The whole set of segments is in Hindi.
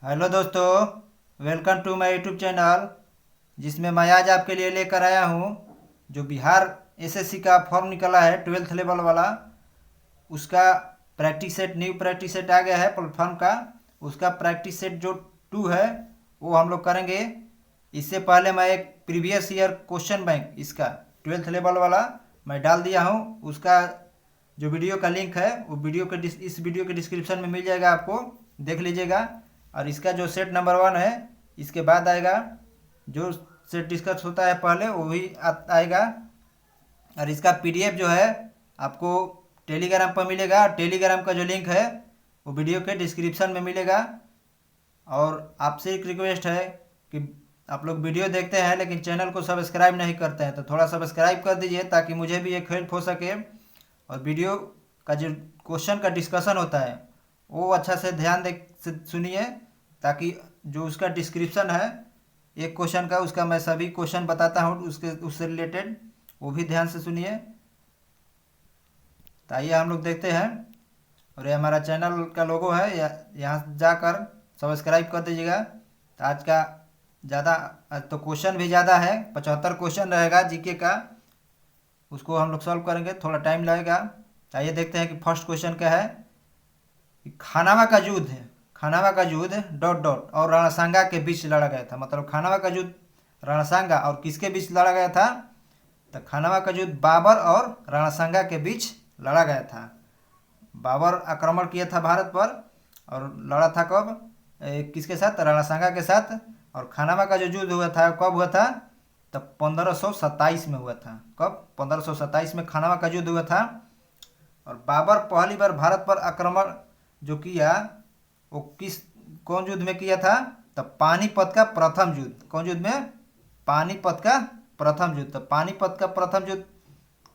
हेलो दोस्तों, welcome to my YouTube channel. जिसमें मैं आज आपके लिए लेकर आया हूँ जो बिहार एसएससी का फॉर्म निकला है 12th लेवल वाला। उसका practice set, new practice set आ गया है प्लेटफॉर्म का। उसका प्रैक्टिस सेट जो 2 है वो हम लोग करेंगे। इससे पहले मैं एक प्रीवियस ईयर क्वेश्चन बैंक इसका 12th लेवल वाला मैं डाल दिया हूँ। उसका जो वीडियो का लिंक है वो इस वीडियो के डिस्क्रिप्शन में मिल जाएगा, आपको देख लीजिएगा। और इसका जो सेट नंबर 1 है इसके बाद आएगा। जो सेट डिस्कस होता है पहले वो भी आएगा। और इसका पीडीएफ जो है आपको टेलीग्राम पर मिलेगा। टेलीग्राम का जो लिंक है वो वीडियो के डिस्क्रिप्शन में मिलेगा। और आपसे एक रिक्वेस्ट है कि आप लोग वीडियो देखते हैं लेकिन चैनल को सब्सक्राइब नहीं करते हैं, तो थोड़ा सब्सक्राइब कर दीजिए ताकि मुझे भी एक हेल्प हो सके। और वीडियो का जो क्वेश्चन का डिस्कशन होता है वो अच्छा से ध्यान दे से सुनिए, ताकि जो उसका डिस्क्रिप्शन है एक क्वेश्चन का, उसका मैं सभी क्वेश्चन बताता हूँ उससे रिलेटेड, वो भी ध्यान से सुनिए। तो आइए हम लोग देखते हैं। और ये हमारा चैनल का लोगो है, यहाँ जाकर सब्सक्राइब कर दीजिएगा। तो आज का ज़्यादा, आज तो क्वेश्चन भी ज़्यादा है, 75 क्वेश्चन रहेगा जीके का। उसको हम लोग सॉल्व करेंगे, थोड़ा टाइम लगेगा। आइए देखते हैं कि फर्स्ट क्वेश्चन क्या है। खानावा का युद्ध है, खानावा का युद्ध डॉट डॉट और रणसांगा के बीच लड़ा गया था। मतलब खानावा का युद्ध रणसांगा और किसके बीच लड़ा गया था? तो खानावा का युद्ध बाबर और रणसांगा के बीच लड़ा गया था। बाबर आक्रमण किया था भारत पर और लड़ा था कब? किसके साथ? रणसांगा के साथ। और खानावा का जो युद्ध हुआ था कब हुआ था? तब 1527 में हुआ था। कब? 1527 में खानावा का युद्ध हुआ था। और बाबर पहली बार भारत पर आक्रमण जो किया वो कौन युद्ध में किया था? तब पानीपत का प्रथम युद्ध। कौन युद्ध में? पानीपत का प्रथम युद्ध। तो पानीपत का प्रथम युद्ध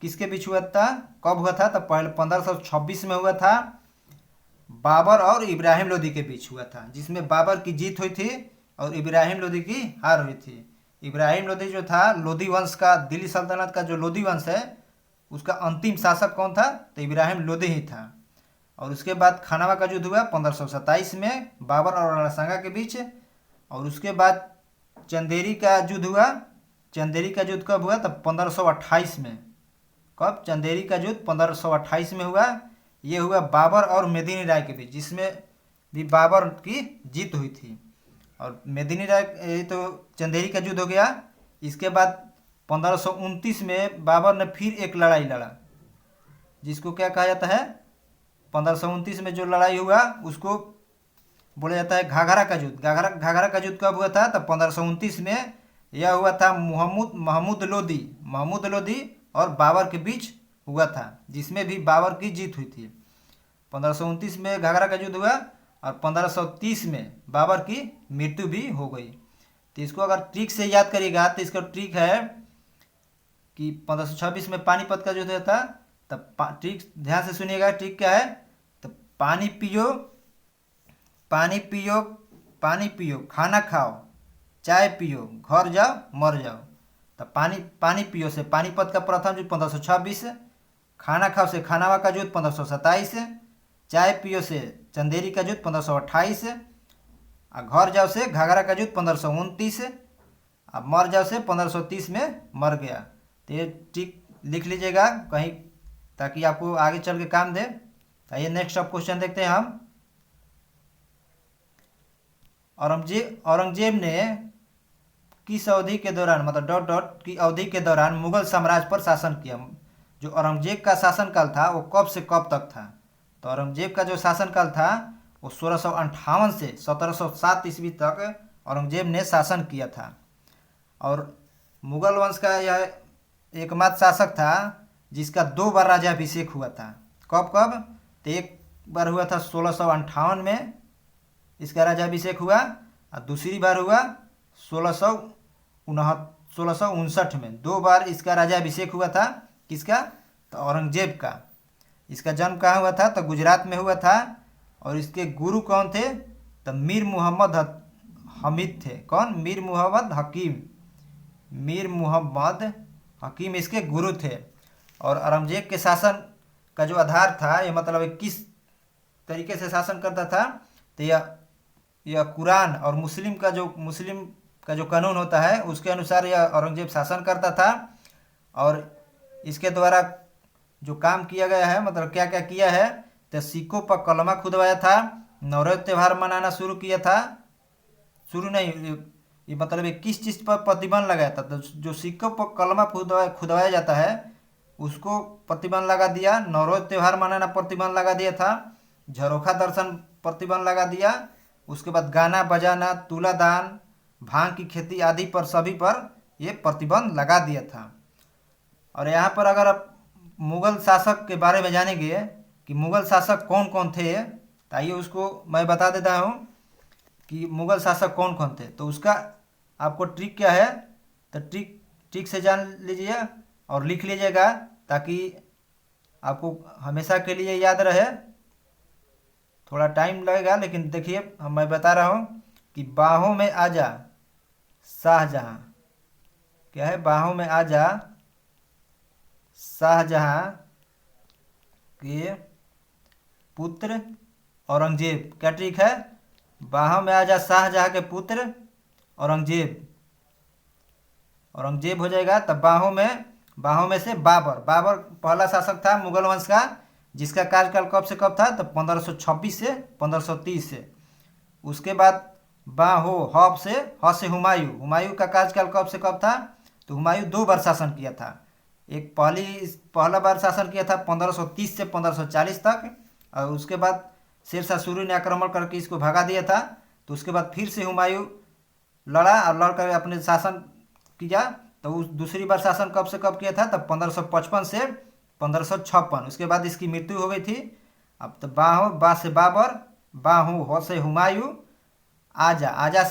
किसके बीच हुआ था? कब हुआ था? तब पहले 1526 में हुआ था। बाबर और इब्राहिम लोदी के बीच हुआ था, जिसमें बाबर की जीत हुई थी और इब्राहिम लोदी की हार हुई थी। इब्राहिम लोदी जो था, लोदी वंश का, दिल्ली सल्तनत का जो लोदी वंश है उसका अंतिम शासक कौन था? तो इब्राहिम लोदी ही था। और उसके बाद खानावा का युद्ध हुआ 1527 में बाबर और रणसांगा के बीच। और उसके बाद चंदेरी का युद्ध हुआ। चंदेरी का युद्ध कब हुआ? तब 1528 में। कब? चंदेरी का युद्ध 1528 में हुआ। ये हुआ बाबर और मेदिनी राय के बीच, जिसमें भी बाबर की जीत हुई थी। और मेदिनी राय, ये तो चंदेरी का युद्ध हो गया। इसके बाद 1529 में बाबर ने फिर एक लड़ाई लड़ा, जिसको क्या कहा जाता है? 1529 में जो लड़ाई हुआ उसको बोला जाता है घाघरा का युद्ध। घाघरा का युद्ध कब हुआ था? तब 1529 में। यह हुआ था महमूद लोदी और बाबर के बीच हुआ था, जिसमें भी बाबर की जीत हुई थी। 1529 में घाघरा का युद्ध हुआ और 1530 में बाबर की मृत्यु भी हो गई। तो इसको अगर ट्रिक से याद करिएगा तो इसका ट्रिक है कि 1526 में पानीपत का युद्ध हुआ था। तब ट्रिक ध्यान से सुनिएगा, ट्रिक क्या है? तो पानी पियो, पानी पियो, पानी पियो, खाना खाओ, चाय पियो, घर जाओ, मर जाओ। तो पानी पियो से पानीपत का प्रथम युद्ध 1526, खाना खाओ से खानावा का युद्ध 1527, चाय पियो से चंदेरी का युद्ध 1528, और घर जाओ से घाघरा का युद्ध 1529, अब मर जाओ से 1530 में मर गया। तो ये ट्रिक लिख लीजिएगा कहीं, ताकि आपको आगे चल के काम दे। आइए नेक्स्ट अब क्वेश्चन देखते हैं हम। औरंगजेब ने किस अवधि के दौरान, मतलब डॉट डॉट की अवधि के दौरान मुगल साम्राज्य पर शासन किया? जो औरंगजेब का शासनकाल था वो कब से कब तक था? तो औरंगजेब का जो शासनकाल था वो 1658 से 1707 ईस्वी तक औरंगजेब ने शासन किया था। और मुगल वंश का यह एकमात्र शासक था जिसका 2 बार राज्याभिषेक हुआ था। कब कब? तो एक बार हुआ था 1658 में इसका राज्याभिषेक हुआ, और दूसरी बार हुआ 1659 में। 2 बार इसका राज्याभिषेक हुआ था। किसका? तो औरंगजेब का। इसका जन्म कहाँ हुआ था? तो गुजरात में हुआ था। और इसके गुरु कौन थे? तो मीर मुहम्मद हमीद थे। कौन? मीर मुहम्मद हकीम। मीर मुहम्मद हकीम इसके गुरु थे। और औरंगजेब के शासन का जो आधार था, ये मतलब किस तरीके से शासन करता था, तो यह यह कुरान और मुस्लिम का जो कानून होता है उसके अनुसार यह औरंगजेब शासन करता था। और इसके द्वारा जो काम किया गया है, मतलब क्या क्या किया है, तो सिक्कों पर कलमा खुदवाया था, नवरेह त्यौहार मनाना शुरू किया था। शुरू नहीं, ये मतलब ये किस चीज़ पर प्रतिबंध लगाया था, तो जो सिक्कों पर कलमा खुदवाया जाता है उसको प्रतिबंध लगा दिया। नवरोज त्यौहार मनाना प्रतिबंध लगा दिया था। झरोखा दर्शन प्रतिबंध लगा दिया। उसके बाद गाना बजाना, तुलादान, भांग की खेती आदि पर सभी पर ये प्रतिबंध लगा दिया था। और यहाँ पर अगर आप मुगल शासक के बारे में जानेंगे कि मुगल शासक कौन कौन थे, तो आइए उसको मैं बता देता हूँ कि मुगल शासक कौन कौन थे। तो उसका आपको ट्रिक क्या है, तो ट्रिक ट्रिक से जान लीजिए और लिख लीजिएगा ताकि आपको हमेशा के लिए याद रहे। थोड़ा टाइम लगेगा लेकिन देखिए मैं बता रहा हूँ कि बाहों में आजा शाहजहां, क्या है, बाहों में आजा शाहजहां के पुत्र औरंगजेब। क्या ट्रिक है, बाहों में आजा शाहजहां के पुत्र औरंगजेब। औरंगजेब हो जाएगा तब बाहों में से बाबर। बाबर पहला शासक था मुगल वंश का जिसका कार्यकाल कब से कब था, तो 1526 से 1530 से। उसके बाद बाहो हब से ह से हुमायूं। हुमायूं का कार्यकाल कब से कब था, तो हुमायूं 2 बार शासन किया था। एक पहला बार शासन किया था 1530 से 1540 तक, और उसके बाद शेरशाह सूरी ने आक्रमण करके इसको भगा दिया था। तो उसके बाद फिर से हुमायूं लड़ा और लड़कर अपने शासन किया। तो उस दूसरी बार शासन कब से कब किया था, तब 1555 से 1556। उसके बाद इसकी मृत्यु हो गई थी। अब तो बा से बाबर, बाहू हो से हुमायूं, आजा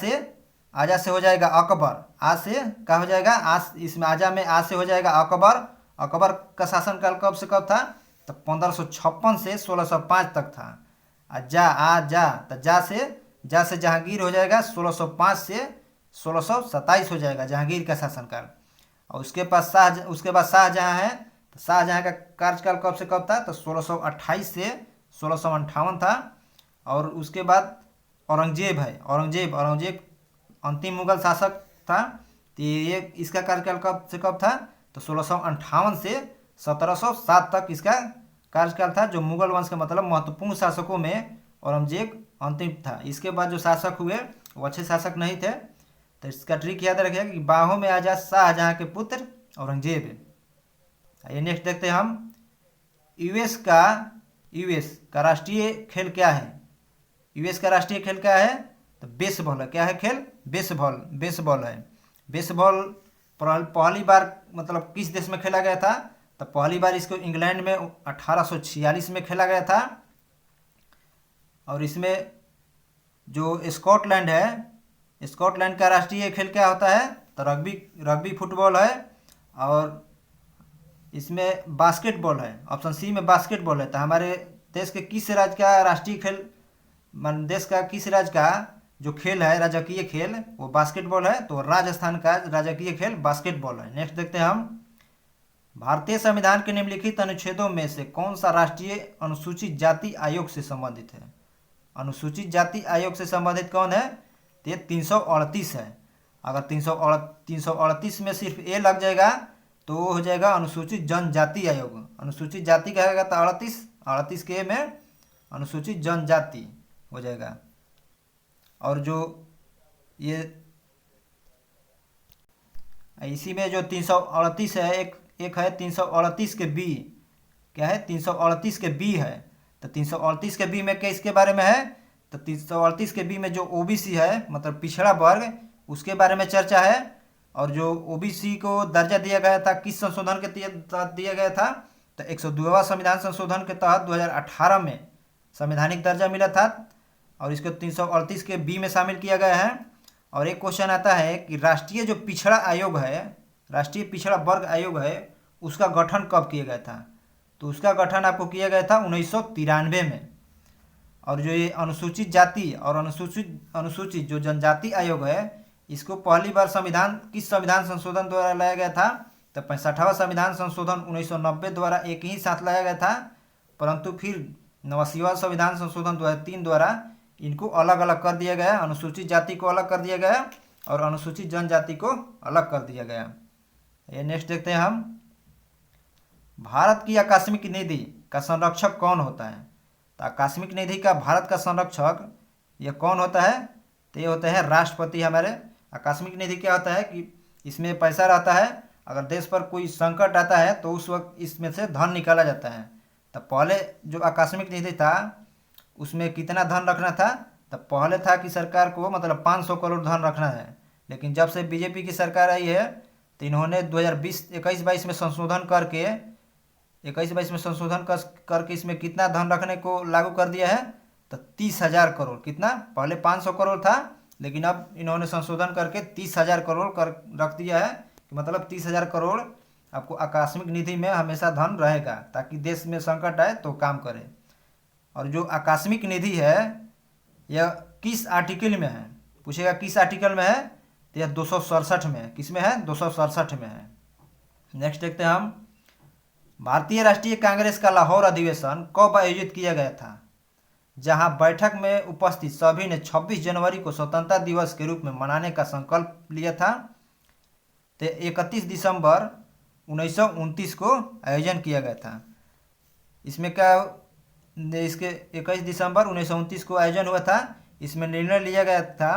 से हो जाएगा अकबर। आज से क्या हो जाएगा, आज इसमें आजा में आज से हो जाएगा अकबर। अकबर का शासनकाल कब से कब था, तो 1556 से 1605 तक था। तो जा से जहांगीर हो जाएगा 1605 से 1627 हो जाएगा जहांगीर का शासनकाल। और उसके बाद शाहजहां है, तो शाहजहां का कार्यकाल कब से कब था, तो 1628 से 1658 था। और उसके बाद औरंगजेब है, औरंगजेब अंतिम मुगल शासक था। तो ये इसका कार्यकाल कब से कब था, तो 1658 से 1707 तक इसका कार्यकाल था। जो मुगल वंश का मतलब महत्वपूर्ण शासकों में औरंगजेब अंतिम था। इसके बाद जो शासक हुए वो अच्छे शासक नहीं थे। तो इसका ट्रिक याद रखिएगा कि बाहों में आजा शाहजहां के पुत्र औरंगजेब। ये नेक्स्ट देखते हैं हम, यूएस का राष्ट्रीय खेल क्या है। यूएस का राष्ट्रीय खेल क्या है, तो बेसबॉल है। क्या है खेल, बेसबॉल है। बेसबॉल पहली बार मतलब किस देश में खेला गया था, तो पहली बार इसको इंग्लैंड में 1846 में खेला गया था। और इसमें जो स्कॉटलैंड का राष्ट्रीय खेल क्या होता है, तो रग्बी फुटबॉल है। और इसमें बास्केटबॉल है, ऑप्शन सी में बास्केटबॉल है। तो हमारे देश के किस राज्य का राष्ट्रीय खेल, देश का किस राज्य का जो खेल है राजकीय खेल वो बास्केटबॉल है, तो राजस्थान का राजकीय खेल बास्केटबॉल है। नेक्स्ट देखते हैं हम, भारतीय संविधान के निम्नलिखित अनुच्छेदों में से कौन सा राष्ट्रीय अनुसूचित जाति आयोग से संबंधित है। अनुसूचित जाति आयोग से संबंधित कौन है, तो ये 338 है। अगर 338 में सिर्फ ए लग जाएगा तो वो हो जाएगा अनुसूचित जनजाति आयोग। अनुसूचित जाति का रहेगा तो 38 के में अनुसूचित जनजाति हो जाएगा। और जो ये इसी में जो 338 है, एक है 338 के बी। क्या है, 338 के बी है। तो 338 के बी में क्या इसके बारे में है, तो 338 के बी में जो ओबीसी है मतलब पिछड़ा वर्ग उसके बारे में चर्चा है। और जो ओबीसी को दर्जा दिया गया था किस संशोधन के तहत दिया गया था, तो 102वां संविधान संशोधन के तहत 2018 में संवैधानिक दर्जा मिला था। और इसको 338 के बी में शामिल किया गया है। और एक क्वेश्चन आता है कि राष्ट्रीय जो पिछड़ा आयोग है, राष्ट्रीय पिछड़ा वर्ग आयोग है, उसका गठन कब किया गया था, तो उसका गठन आपको किया गया था 1993 में। और जो ये अनुसूचित जाति और अनुसूचित जो जनजाति आयोग है, इसको पहली बार किस संविधान संशोधन द्वारा लाया गया था, तो 65वां संविधान संशोधन 1990 द्वारा एक ही साथ लाया गया था। परंतु फिर 89वां संविधान संशोधन 2003 द्वारा इनको अलग अलग कर दिया गया, अनुसूचित जाति को अलग कर दिया गया और अनुसूचित जनजाति को अलग कर दिया गया। ये नेक्स्ट देखते हैं हम, भारत की आकस्मिक निधि का संरक्षक कौन होता है? तो आकस्मिक निधि का भारत का संरक्षक ये कौन होता है? तो ये होता है राष्ट्रपति हमारे। आकस्मिक निधि क्या होता है कि इसमें पैसा रहता है, अगर देश पर कोई संकट आता है तो उस वक्त इसमें से धन निकाला जाता है। तो पहले जो आकस्मिक निधि था उसमें कितना धन रखना था? तो पहले था कि सरकार को मतलब 500 करोड़ धन रखना है, लेकिन जब से बीजेपी की सरकार आई है तो इन्होंने 2021-22 में संशोधन करके 21-22 में संशोधन करके इसमें कितना धन रखने को लागू कर दिया है? तो 30,000 करोड़। कितना? पहले 500 करोड़ था, लेकिन अब इन्होंने संशोधन करके 30,000 करोड़ कर रख दिया है कि मतलब 30,000 करोड़ आपको आकस्मिक निधि में हमेशा धन रहेगा, ताकि देश में संकट आए तो काम करे। और जो आकस्मिक निधि है यह किस आर्टिकल में है? पूछेगा किस आर्टिकल में है, तो यह 267 में है। किस में है? 267 में है। नेक्स्ट देखते हैं हम, भारतीय राष्ट्रीय कांग्रेस का लाहौर अधिवेशन कब आयोजित किया गया था? जहां बैठक में उपस्थित सभी ने 26 जनवरी को स्वतंत्रता दिवस के रूप में मनाने का संकल्प लिया था। तो 31 दिसंबर 1929 को आयोजन किया गया था। इसमें क्या, इसके 21 दिसंबर 1929 को आयोजन हुआ था। इसमें निर्णय लिया गया था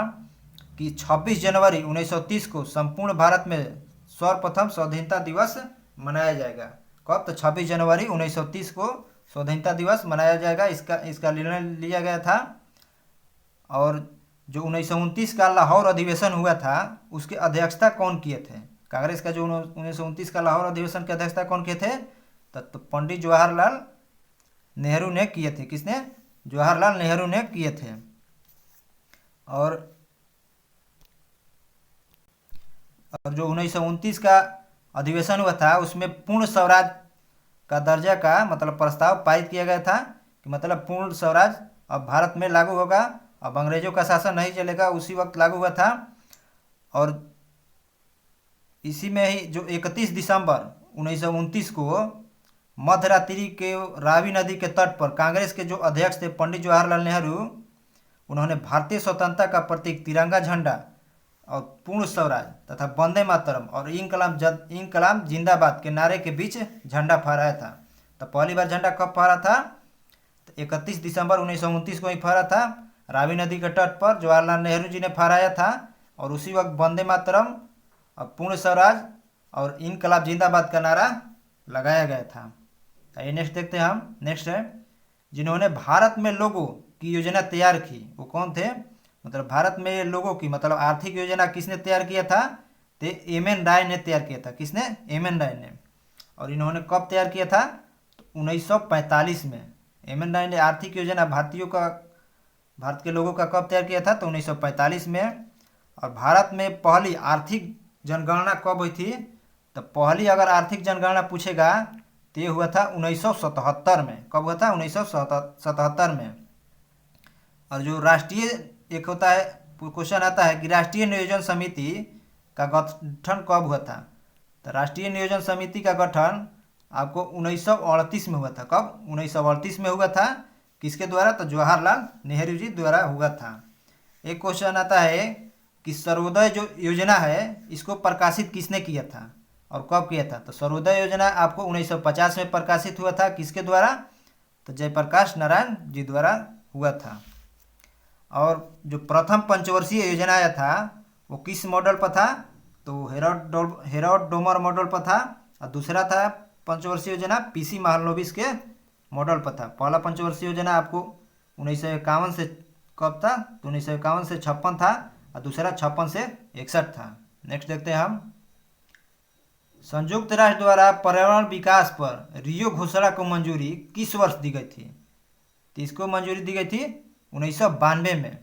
कि 26 जनवरी 1930 को संपूर्ण भारत में सर्वप्रथम स्वाधीनता दिवस मनाया जाएगा। कब? तो 26 जनवरी 1930 को स्वाधीनता दिवस मनाया जाएगा, इसका निर्णय लिया गया था। और जो 1929 का लाहौर अधिवेशन हुआ था उसकी अध्यक्षता कौन किए थे? कांग्रेस का जो 1929 का लाहौर अधिवेशन की अध्यक्षता कौन किए थे? तो पंडित जवाहरलाल नेहरू ने किए थे। किसने? जवाहरलाल नेहरू ने किए थे। और जो 1929 का अधिवेशन हुआ था उसमें पूर्ण स्वराज का दर्जा का मतलब प्रस्ताव पारित किया गया था कि मतलब पूर्ण स्वराज अब भारत में लागू होगा, अब अंग्रेजों का शासन नहीं चलेगा, उसी वक्त लागू हुआ था। और इसी में ही जो 31 दिसंबर 1929 को मध्यरात्रि के रावी नदी के तट पर कांग्रेस के जो अध्यक्ष थे पंडित जवाहरलाल नेहरू, उन्होंने भारतीय स्वतंत्रता का प्रतीक तिरंगा झंडा और पूर्ण स्वराज तथा वंदे मातरम और इंकलाब जिंदाबाद के नारे के बीच झंडा फहराया था। तो पहली बार झंडा कब फहरा था? तो 31 दिसंबर 1929 को ही फहरा था। रावी नदी के तट पर जवाहरलाल नेहरू जी ने फहराया था और उसी वक्त वंदे मातरम और पूर्ण स्वराज और इंकलाब जिंदाबाद का नारा लगाया गया था। ये नेक्स्ट देखते हैं हम। नेक्स्ट है, जिन्होंने भारत में लोगों की योजना तैयार की वो कौन थे? मतलब भारत में लोगों की मतलब आर्थिक योजना किसने तैयार किया था? तो एम.एन. राय ने तैयार किया था। किसने? एम.एन. राय ने। और इन्होंने कब तैयार किया था? तो 1945 में एम.एन. राय ने आर्थिक योजना भारत के लोगों का कब तैयार किया था? तो 1945 में। और भारत में पहली आर्थिक जनगणना कब हुई थी? तो पहली अगर आर्थिक जनगणना पूछेगा तो ये हुआ था 1977 में। कब हुआ था? 1977 में। और जो राष्ट्रीय एक होता है क्वेश्चन आता है कि राष्ट्रीय नियोजन समिति का गठन कब हुआ था? तो राष्ट्रीय नियोजन समिति का गठन आपको 1938 में हुआ था। कब? 1938 में हुआ था। किसके द्वारा? तो जवाहरलाल नेहरू जी द्वारा हुआ था। एक क्वेश्चन आता है कि सर्वोदय जो योजना है इसको प्रकाशित किसने किया था और कब किया था? तो सर्वोदय योजना आपको 1950 में प्रकाशित हुआ था। किसके द्वारा? तो जयप्रकाश नारायण जी द्वारा हुआ था। और जो प्रथम पंचवर्षीय योजना आया था वो किस मॉडल पर था? तो हेरोड डोमर मॉडल पर था। और दूसरा था पंचवर्षीय योजना पीसी महालनोबिस के मॉडल पर था। पहला पंचवर्षीय योजना आपको 1951 से कब था? तो 1951 से 56 था और दूसरा 56 से 61 था। नेक्स्ट देखते हैं हम, संयुक्त राष्ट्र द्वारा पर्यावरण विकास पर रियो घोषणा को मंजूरी किस वर्ष दी गई थी? तो इसको मंजूरी दी गई थी 1992 में।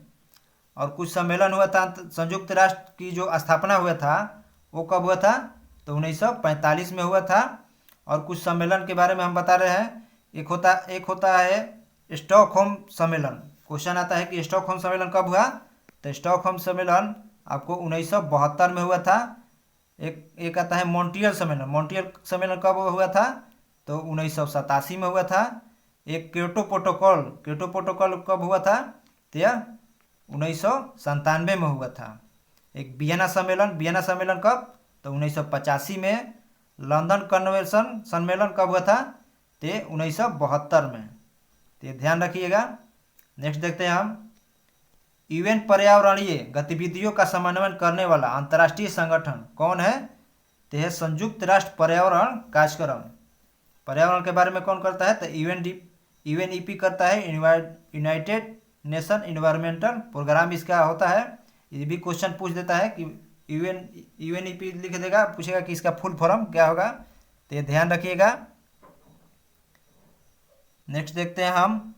और कुछ सम्मेलन हुआ था, संयुक्त राष्ट्र की जो स्थापना हुआ था वो कब हुआ था? तो 1945 में हुआ था। और कुछ सम्मेलन के बारे में हम बता रहे हैं। एक होता है स्टॉकहोम सम्मेलन। क्वेश्चन आता है कि स्टॉकहोम सम्मेलन कब हुआ? तो स्टॉकहोम सम्मेलन आपको 1972 में हुआ था। एक आता है मॉन्ट्रियल सम्मेलन कब हुआ था? तो 1987 में हुआ था। एक क्योटो प्रोटोकॉल कब हुआ था? तो यह 1997 में हुआ था। एक वियना सम्मेलन कब? तो 1985 में। लंदन कन्वेंशन सम्मेलन कब हुआ था? तो 1972 में। तो ये ध्यान रखिएगा। नेक्स्ट देखते हैं हम, यूएन पर्यावरणीय गतिविधियों का समन्वय करने वाला अंतर्राष्ट्रीय संगठन कौन है? तो है संयुक्त राष्ट्र पर्यावरण कार्यक्रम। पर्यावरण के बारे में कौन करता है? तो यूएनईपी करता है, यूनाइटेड नेशन इन्वायरमेंटल प्रोग्राम इसका होता है। ये भी क्वेश्चन पूछ देता है कि यूएनईपी लिख देगा, पूछेगा कि इसका फुल फॉर्म क्या होगा। तो ये ध्यान रखिएगा। नेक्स्ट देखते हैं हम,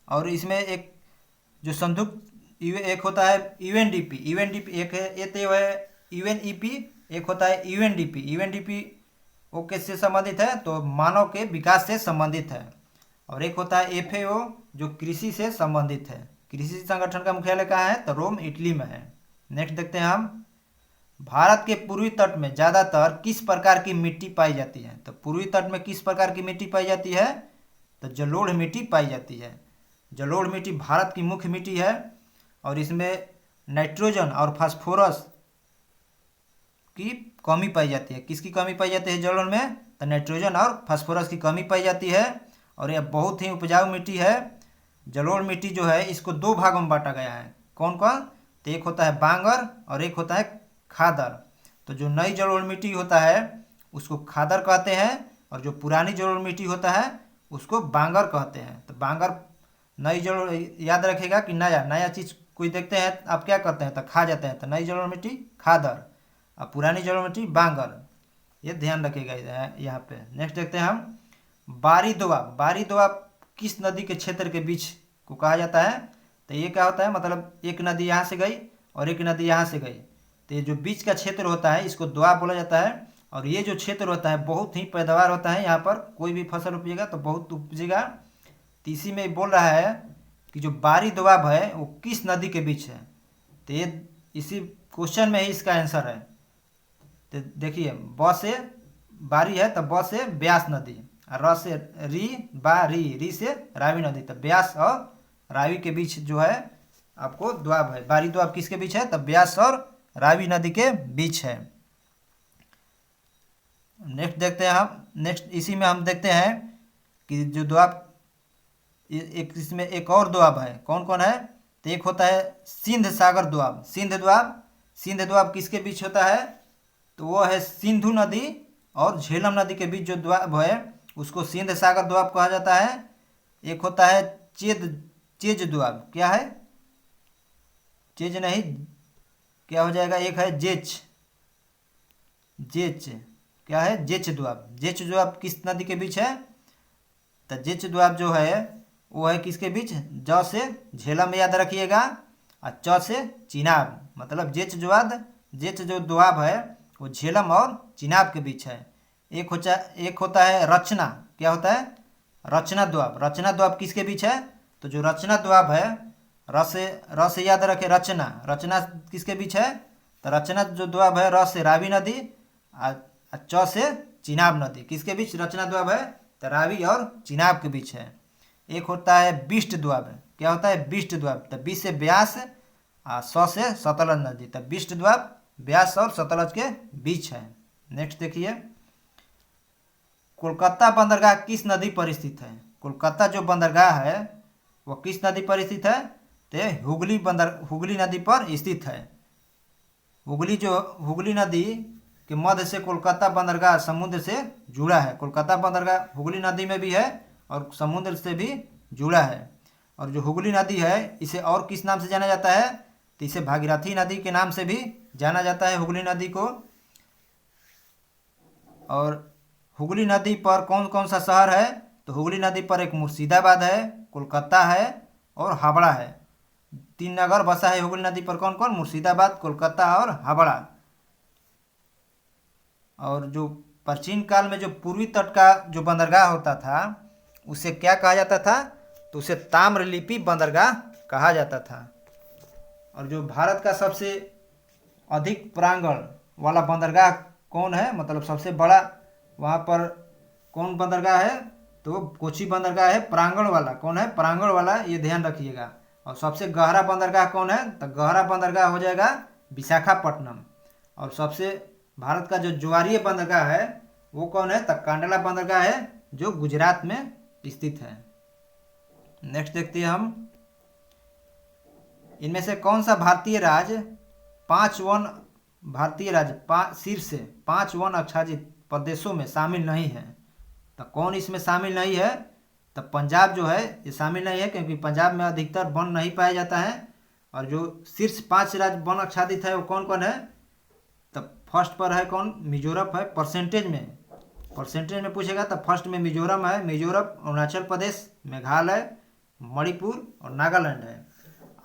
और इसमें एक जो संयुक्त एक होता है यूएनडीपी एक है, ये तो है यूएनईपी, एक होता है यूएनडीपी वो किससे संबंधित है? तो मानव के विकास से संबंधित है। और एक होता है एफएओ जो कृषि से संबंधित है। कृषि संगठन का मुख्यालय कहाँ है? तो रोम, इटली में है। नेक्स्ट देखते हैं हम, भारत के पूर्वी तट में ज़्यादातर किस प्रकार की मिट्टी पाई जाती है? तो पूर्वी तट में किस प्रकार की मिट्टी पाई जाती है? तो जलोढ़ मिट्टी पाई जाती है। जलोढ़ मिट्टी भारत की मुख्य मिट्टी है, और इसमें नाइट्रोजन और फास्फोरस की कमी पाई जाती है। किसकी कमी पाई जाती है जलोढ़ में? तो नाइट्रोजन और फास्फोरस की कमी पाई जाती है। और यह बहुत ही उपजाऊ मिट्टी है। जलोढ़ मिट्टी जो है इसको दो भागों में बांटा गया है। कौन कौन? तो एक होता है बांगर और एक होता है खादर। तो जो नई जलोढ़ मिट्टी होता है उसको खादर कहते हैं, और जो पुरानी जलोढ़ मिट्टी होता है उसको बांगर कहते हैं। तो बांगर नई जलोढ़, याद रखेगा कि नया चीज़ कोई देखते हैं आप क्या करते हैं? तो खा जाते हैं। तो नई जलोढ़ मिट्टी खादर और पुरानी जलोढ़ मिट्टी बांगर, ये ध्यान रखिएगा यहाँ पे। नेक्स्ट देखते हैं हम, बारी दोआब किस नदी के क्षेत्र के बीच को कहा जाता है? तो ये क्या होता है? मतलब एक नदी यहाँ से गई और एक नदी यहाँ से गई, तो ये जो बीच का क्षेत्र होता है इसको दोआब बोला जाता है। और ये जो क्षेत्र होता है बहुत ही पैदावार होता है, यहाँ पर कोई भी फसल उपजेगा तो बहुत उपजेगा। तो इसी में बोल रहा है कि जो बारी दोआब है वो किस नदी के बीच है? तो ये इसी क्वेश्चन में ही इसका आंसर है। तो देखिए, ब से बारी है तो ब से ब्यास नदी, और र से री से रावी नदी। तो ब्यास और रावी के बीच जो है आपको दोआब है। बारी दोआब किसके बीच है? तो ब्यास और रावी नदी के बीच है। नेक्स्ट देखते हैं हम, इसी में हम देखते हैं कि जो दोआब, एक इसमें एक और दोआब है। कौन कौन है? तो एक होता है सिंध सागर दोआब। सिंध दोआब किसके बीच होता है? तो वो है सिंधु नदी और झेलम नदी के बीच जो दोआब है उसको सिंध सागर दोआब कहा जाता है। एक होता है चेज दोआब। क्या है? चेज नहीं, क्या हो जाएगा? एक है जेच। क्या है? जेच दोआब किस नदी के बीच है? तो जेच दोआब जो है वो है किसके बीच? ज से झेलम याद रखिएगा, और च से चिनाब। मतलब जेच जो दोआब है वो झेलम और चिनाब के बीच है। एक होता है रचना। क्या होता है? रचना दोआब किसके बीच है? तो जो रचना दोआब है, र से याद रखे, रचना किसके बीच है? तो रचना जो दोआब है र से रावी नदी, च से चिनाब नदी। किसके बीच रचना दोआब है? तो रावी और चिनाब के बीच है। एक होता है बिष्ट दोआब। क्या होता है? बिष्ट दोआब। तो बी से ब्यास और स से सतलज नदी। तो बिष्ट दोआब ब्यास और सतलज के बीच है। नेक्स्ट देखिए, कोलकाता बंदरगाह किस नदी पर स्थित है? कोलकाता जो बंदरगाह है वो किस नदी पर स्थित है? तो हुगली नदी पर स्थित है। हुगली नदी के मध्य से कोलकाता बंदरगाह समुद्र से जुड़ा है। कोलकाता बंदरगाह हुगली नदी में भी है और समुद्र से भी जुड़ा है। और जो हुगली नदी है इसे और किस नाम से जाना जाता है? तो इसे भागीरथी नदी के नाम से भी जाना जाता है हुगली नदी को। और हुगली नदी पर कौन कौन सा शहर है? तो हुगली नदी पर एक मुर्शिदाबाद है, कोलकाता है और हावड़ा है। 3 नगर बसा है हुगली नदी पर। कौन कौन? मुर्शिदाबाद, कोलकाता और हावड़ा। और जो प्राचीन काल में जो पूर्वी तट का जो बंदरगाह होता था उसे क्या कहा जाता था? तो उसे ताम्रलिप्ति बंदरगाह कहा जाता था। और जो भारत का सबसे अधिक प्रांगण वाला बंदरगाह कौन है? मतलब सबसे बड़ा वहाँ पर कौन बंदरगाह है? तो कोची बंदरगाह है प्रांगण वाला। कौन है? प्रांगण वाला, ये ध्यान रखिएगा। और सबसे गहरा बंदरगाह कौन है? तो गहरा बंदरगाह हो जाएगा विशाखापट्टनम। और सबसे भारत का जो ज्वारीय बंदरगाह है वो कौन है? तो कांडला बंदरगाह है जो गुजरात में स्थित है। नेक्स्ट देखते हैं हम, इनमें से कौन सा भारतीय राज्य शीर्ष 5 वन आच्छादित प्रदेशों में शामिल नहीं है? तो कौन इसमें शामिल नहीं है? तो पंजाब जो है ये शामिल नहीं है, क्योंकि पंजाब में अधिकतर वन नहीं पाया जाता है। और जो शीर्ष 5 राज्य वन आच्छादित है वो कौन कौन है? तो फर्स्ट पर है कौन? मिजोरम है। परसेंटेज में पूछेगा तो फर्स्ट में मिजोरम है। मिजोरम, अरुणाचल प्रदेश, मेघालय, मणिपुर और नागालैंड है।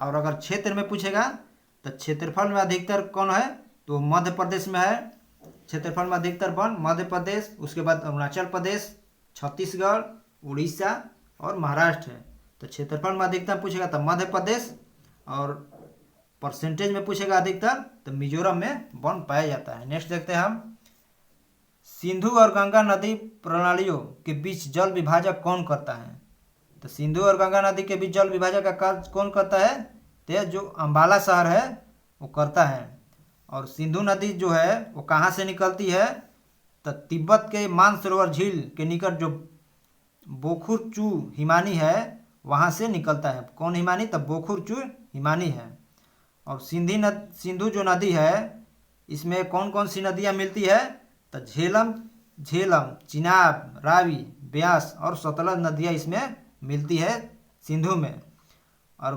और अगर क्षेत्र में पूछेगा तो क्षेत्रफल में अधिकतर कौन है? तो मध्य प्रदेश में है। क्षेत्रफल में अधिकतर वन मध्य प्रदेश, उसके बाद अरुणाचल प्रदेश, छत्तीसगढ़, उड़ीसा और महाराष्ट्र है। तो क्षेत्रफल में अधिकतर पूछेगा तो मध्य प्रदेश, और परसेंटेज में पूछेगा अधिकतर तो मिजोरम में वन पाया जाता है। नेक्स्ट देखते हैं हम, सिंधु और गंगा नदी प्रणालियों के बीच जल विभाजक कौन करता है? तो सिंधु और गंगा नदी के बीच जल विभाजक का कार्य कौन करता है? तो जो अंबाला शहर है वो करता है। और सिंधु नदी जो है वो कहाँ से निकलती है? तो तिब्बत के मानसरोवर झील के निकट जो बोखुरचू हिमानी है वहाँ से निकलता है। कौन हिमानी? तो बोखुरचू हिमानी है। और सिंधु जो नदी है इसमें कौन कौन सी नदियाँ मिलती है? तो झेलम, चिनाब, रावी, ब्यास और सतलज नदियाँ इसमें मिलती है सिंधु में। और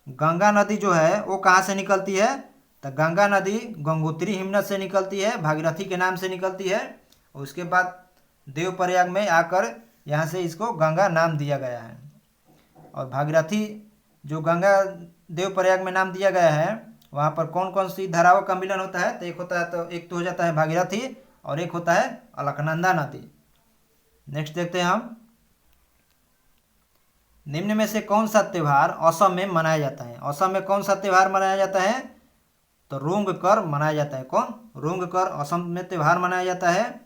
गंगा नदी जो है वो कहाँ से निकलती है? तो गंगा नदी गंगोत्री हिमनद से निकलती है, भागीरथी के नाम से निकलती है। और उसके बाद देवप्रयाग में आकर यहाँ से इसको गंगा नाम दिया गया है। और भागीरथी जो गंगा देवप्रयाग में नाम दिया गया है वहाँ पर कौन कौन सी धाराओं का मिलन होता है? तो एक तो हो जाता है भागीरथी और एक होता है अलकनंदा नदी। नेक्स्ट देखते हैं हम, निम्न में से कौन सा त्यौहार असम में मनाया जाता है? असम में कौन सा त्यौहार मनाया जाता है? तो रोंगकर मनाया जाता है। कौन? रोंगकर असम में त्यौहार मनाया जाता है।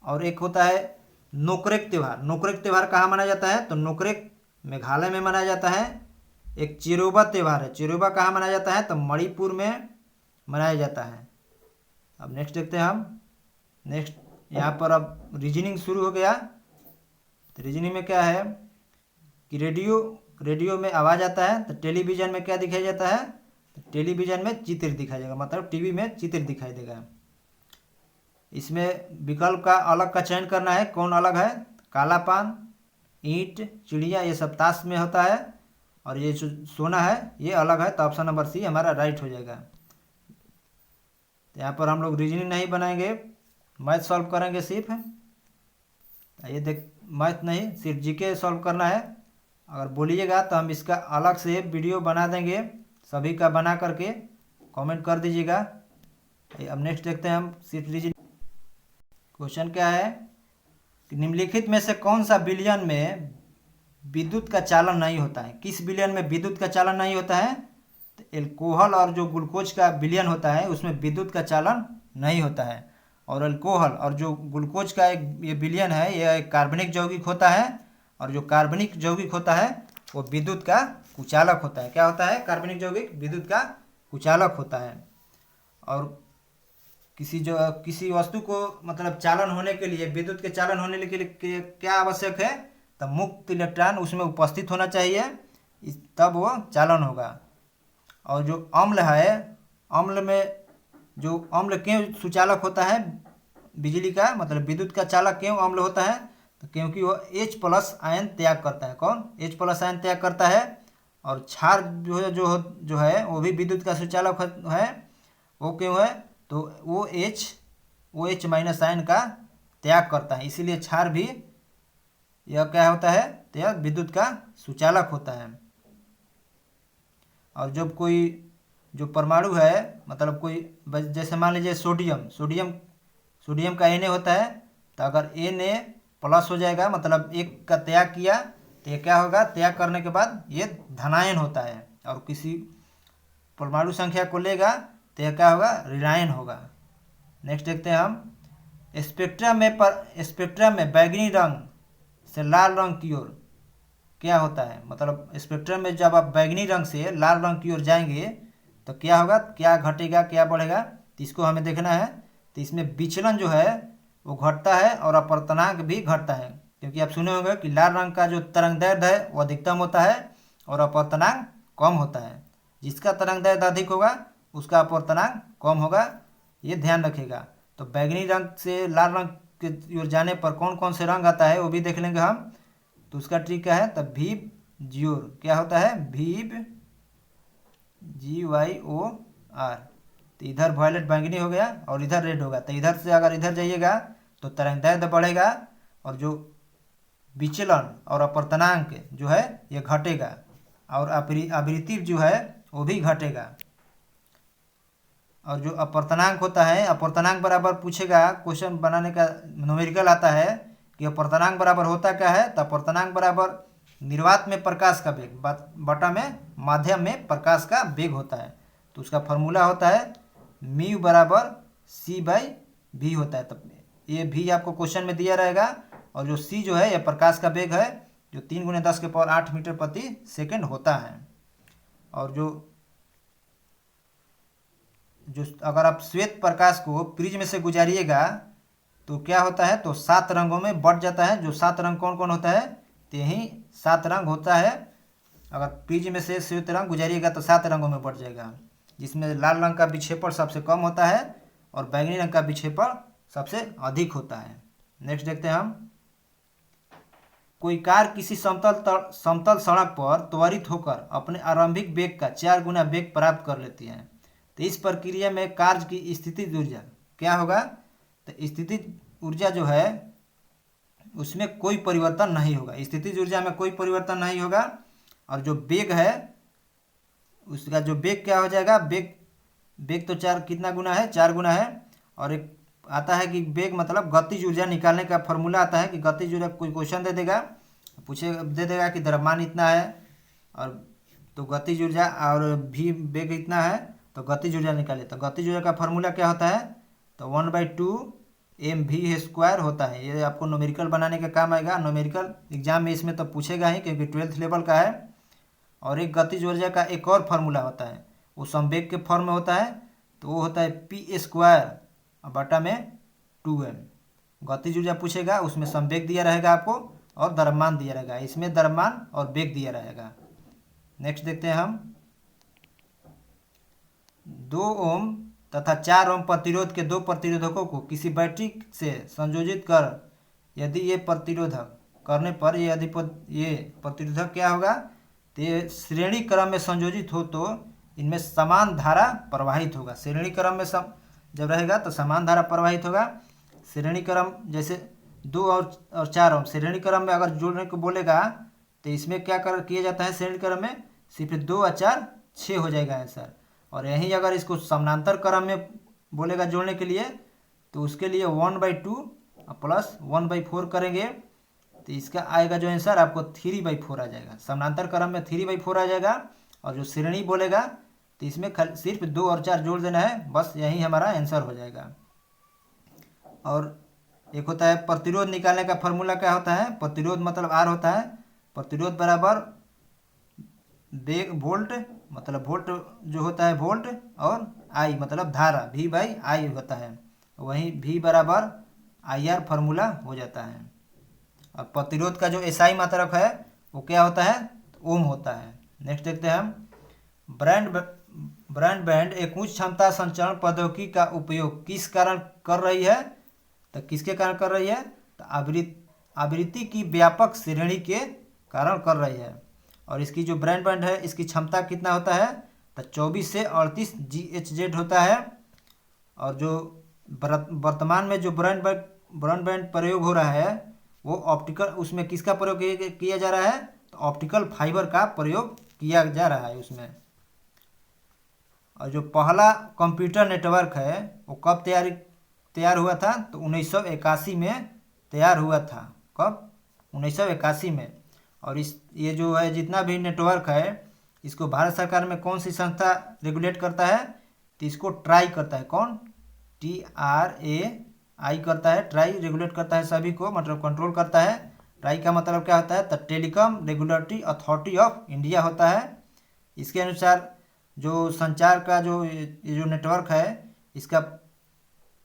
और एक होता है नोकरेक त्यौहार। नोकरेक त्यौहार कहाँ मनाया जाता है? तो नोकरेक मेघालय में मनाया जाता है। एक चिरोबा त्यौहार है। चिरोबा कहाँ मनाया जाता है? तो मणिपुर में मनाया जाता है। अब नेक्स्ट देखते हैं हम, नेक्स्ट यहाँ पर अब रीजनिंग शुरू हो गया। तो रीजनिंग में क्या है कि रेडियो में आवाज़ आता है, तो टेलीविज़न में क्या दिखाया जाता है? तो टेलीविज़न में चित्र दिखाया जाएगा, मतलब टीवी में चित्र दिखाई देगा। इसमें विकल्प का अलग का चयन करना है। कौन अलग है? काला पान, ईंट, चिड़िया, ये सब ताश में होता है। और ये जो सोना है ये अलग है। तो ऑप्शन नंबर सी हमारा राइट हो जाएगा। तो यहाँ पर हम लोग रीजनिंग नहीं बनाएंगे, मैथ सॉल्व करेंगे सिर्फ। ये देख, मैथ नहीं, सिर्फ जीके सॉल्व करना है। अगर बोलिएगा तो हम इसका अलग से वीडियो बना देंगे, सभी का बना करके कमेंट कर दीजिएगा। अब नेक्स्ट देखते हैं हम सिर्फ रीजनिंग। क्वेश्चन क्या है कि निम्नलिखित में से कौन सा विलयन में विद्युत का चालन नहीं होता है? किस विलयन में विद्युत का चालन नहीं होता है? तो एल्कोहल और जो ग्लूकोज का विलयन होता है उसमें विद्युत का चालन नहीं होता है। और अल्कोहल और जो ग्लूकोज का एक ये विलयन है यह एक कार्बनिक यौगिक होता है। और जो कार्बनिक यौगिक होता है वो विद्युत का कुचालक होता है। क्या होता है? कार्बनिक यौगिक विद्युत का कुचालक होता है। और किसी वस्तु को मतलब चालन होने के लिए, विद्युत के चालन होने के लिए क्या आवश्यक है? तब मुक्त इलेक्ट्रॉन उसमें उपस्थित होना चाहिए, तब वो चालन होगा। और जो अम्ल है, अम्ल क्यों सुचालक होता है बिजली का, मतलब विद्युत का चालक क्यों अम्ल होता है? तो क्योंकि वो H+ आयन त्याग करता है। कौन? H+ आयन त्याग करता है। और क्षार जो है वो भी विद्युत का सुचालक है। वो क्यों है? तो वो H- आयन का त्याग करता है, इसीलिए क्षार भी यह क्या होता है? तो यह विद्युत का सुचालक होता है। और जब कोई जो परमाणु है, मतलब कोई जैसे मान लीजिए सोडियम का Na होता है, तो अगर Na+ हो जाएगा, मतलब एक का त्याग किया तो ये क्या होगा? त्याग करने के बाद ये धनायन होता है। और किसी परमाणु संख्या को लेगा तो यह क्या होगा? ऋणायन होगा। नेक्स्ट देखते हैं हम, स्पेक्ट्रम में बैगनी रंग से लाल रंग की ओर क्या होता है, मतलब स्पेक्ट्रम में जब आप बैगनी रंग से लाल रंग की ओर जाएंगे तो क्या होगा, क्या घटेगा क्या बढ़ेगा, तो इसको हमें देखना है। तो इसमें विचलन जो है वो घटता है और अपवर्तनांक भी घटता है, क्योंकि आप सुने होंगे कि लाल रंग का जो तरंगदैर्ध्य है वो अधिकतम होता है और अपवर्तनांक कम होता है। जिसका तरंगदैर्ध्य अधिक होगा उसका अपवर्तनांक कम होगा, ये ध्यान रखिएगा। तो बैगनी रंग से लाल रंग की ओर जाने पर कौन कौन से रंग आता है वो भी देख लेंगे हम। तो उसका ट्रिक क्या है, तब भीब ज्योर क्या होता है, भीब GYOR। तो इधर वायलेट बैंगनी हो गया और इधर रेड होगा, तो इधर से अगर इधर जाइएगा तो तरंगदैर्ध्य बढ़ेगा और जो विचलन और अपवर्तनांक जो है ये घटेगा और आवृत्ति जो है वो भी घटेगा। और जो अपवर्तनांक होता है, अपवर्तनांक बराबर पूछेगा, क्वेश्चन बनाने का न्यूमेरिकल आता है कि अपवर्तनांक बराबर होता क्या है, तो अपवर्तनांक बराबर निर्वात में प्रकाश का वेग बटा में माध्यम में प्रकाश का वेग होता है। तो उसका फॉर्मूला होता है म्यू बराबर C/V होता है। तब ये भी आपको क्वेश्चन में दिया रहेगा। और जो C जो है ये प्रकाश का वेग है जो 3×10⁸ मीटर प्रति सेकेंड होता है। और जो अगर आप श्वेत प्रकाश को प्रिज्म से गुजारिएगा तो क्या होता है, तो 7 रंगों में बढ़ जाता है। जो 7 रंग कौन कौन होता है, तो यही 7 रंग होता है। अगर प्रिज्म से श्वेत रंग गुजारिएगा तो 7 रंगों में बढ़ जाएगा, जिसमें लाल रंग का विक्षेपण सबसे कम होता है और बैंगनी रंग का विक्षेपण सबसे अधिक होता है। नेक्स्ट देखते हैं हम। कोई कार किसी समतल सड़क पर त्वरित होकर अपने आरंभिक वेग का 4 गुना वेग प्राप्त कर लेती है। तो इस प्रक्रिया में कार्य की स्थितिज ऊर्जा क्या होगा, तो स्थितिज ऊर्जा जो है उसमें कोई परिवर्तन नहीं होगा, स्थितिज ऊर्जा में कोई परिवर्तन नहीं होगा। और जो वेग है उसका जो वेग क्या हो जाएगा, वेग तो 4 कितना गुना है, 4 गुना है। और एक आता है कि वेग मतलब गतिज ऊर्जा निकालने का फॉर्मूला आता है कि गतिज ऊर्जा कोई क्वेश्चन दे देगा, दे देगा कि द्रव्यमान इतना है और तो गतिज ऊर्जा और भी वेग इतना है तो गतिज ऊर्जा निकाले। तो गतिज ऊर्जा का फॉर्मूला क्या होता है, तो 1/2 mv² होता है। ये आपको न्यूमेरिकल बनाने का काम आएगा। न्यूमेरिकल एग्जाम में इसमें तो पूछेगा ही क्योंकि 12th लेवल का है। और एक गतिज ऊर्जा का एक और फार्मूला होता है, वो संवेग के फॉर्म में होता है, तो वो होता है p² बटा में 2m। गतिज ऊर्जा पूछेगा उसमें संवेग दिया रहेगा आपको और द्रव्यमान दिया रहेगा, इसमें द्रव्यमान और वेग दिया रहेगा। नेक्स्ट देखते हैं हम। 2 ओम तथा 4 ओम प्रतिरोध के 2 प्रतिरोधकों को किसी बैटरी से संयोजित कर यदि ये प्रतिरोधक करने पर ये प्रतिरोधक क्या होगा, तो ये श्रेणी क्रम में संयोजित हो तो इनमें समान धारा प्रवाहित होगा। श्रेणी क्रम में जब रहेगा तो समान धारा प्रवाहित होगा। श्रेणी क्रम जैसे 2 और 4 ओम श्रेणी क्रम में अगर जोड़ने को बोलेगा तो इसमें क्या किया जाता है, श्रेणी क्रम में सिर्फ 2 और 4 6 हो जाएगा आंसर। और यहीं अगर इसको समानांतर क्रम में बोलेगा जोड़ने के लिए तो उसके लिए 1/2 प्लस 1/4 करेंगे तो इसका आएगा जो आंसर आपको 3/4 आ जाएगा। समानांतर क्रम में 3/4 आ जाएगा। और जो श्रेणी बोलेगा तो इसमें सिर्फ 2 और 4 जोड़ देना है, बस यही हमारा आंसर हो जाएगा। और एक होता है प्रतिरोध निकालने का फॉर्मूला क्या होता है, प्रतिरोध मतलब R होता है, प्रतिरोध बराबर वेग वोल्ट मतलब वोल्ट जो होता है वोल्ट और I मतलब धारा V/I होता है, वहीं V बराबर IR फार्मूला हो जाता है। और प्रतिरोध का जो SI मात्रक है वो क्या होता है, ओम होता है। नेक्स्ट देखते हैं हम। ब्रॉडबैंड एक उच्च क्षमता संचरण प्रौद्योगिकी का उपयोग किस कारण कर रही है, तो किसके कारण कर रही है, तो आवृत्ति की व्यापक श्रेणी के कारण कर रही है। और इसकी जो ब्रॉडबैंड है इसकी क्षमता कितना होता है, तो 24 से 38 GHz होता है। और जो वर्तमान में जो ब्रॉडबैंड प्रयोग हो रहा है वो ऑप्टिकल, उसमें किसका प्रयोग किया जा रहा है, तो ऑप्टिकल फाइबर का प्रयोग किया जा रहा है उसमें। और जो पहला कंप्यूटर नेटवर्क है वो कब तैयार हुआ था, तो 1981 में तैयार हुआ था। कब, 1981 में। और ये जो है जितना भी नेटवर्क है इसको भारत सरकार में कौन सी संस्था रेगुलेट करता है, तो इसको ट्राई करता है। कौन, TRAI करता है, ट्राई रेगुलेट करता है सभी को, मतलब कंट्रोल करता है। ट्राई का मतलब क्या होता है? तो telecom regulatory authority of India होता है। इसके अनुसार जो संचार का ये जो नेटवर्क है, इसका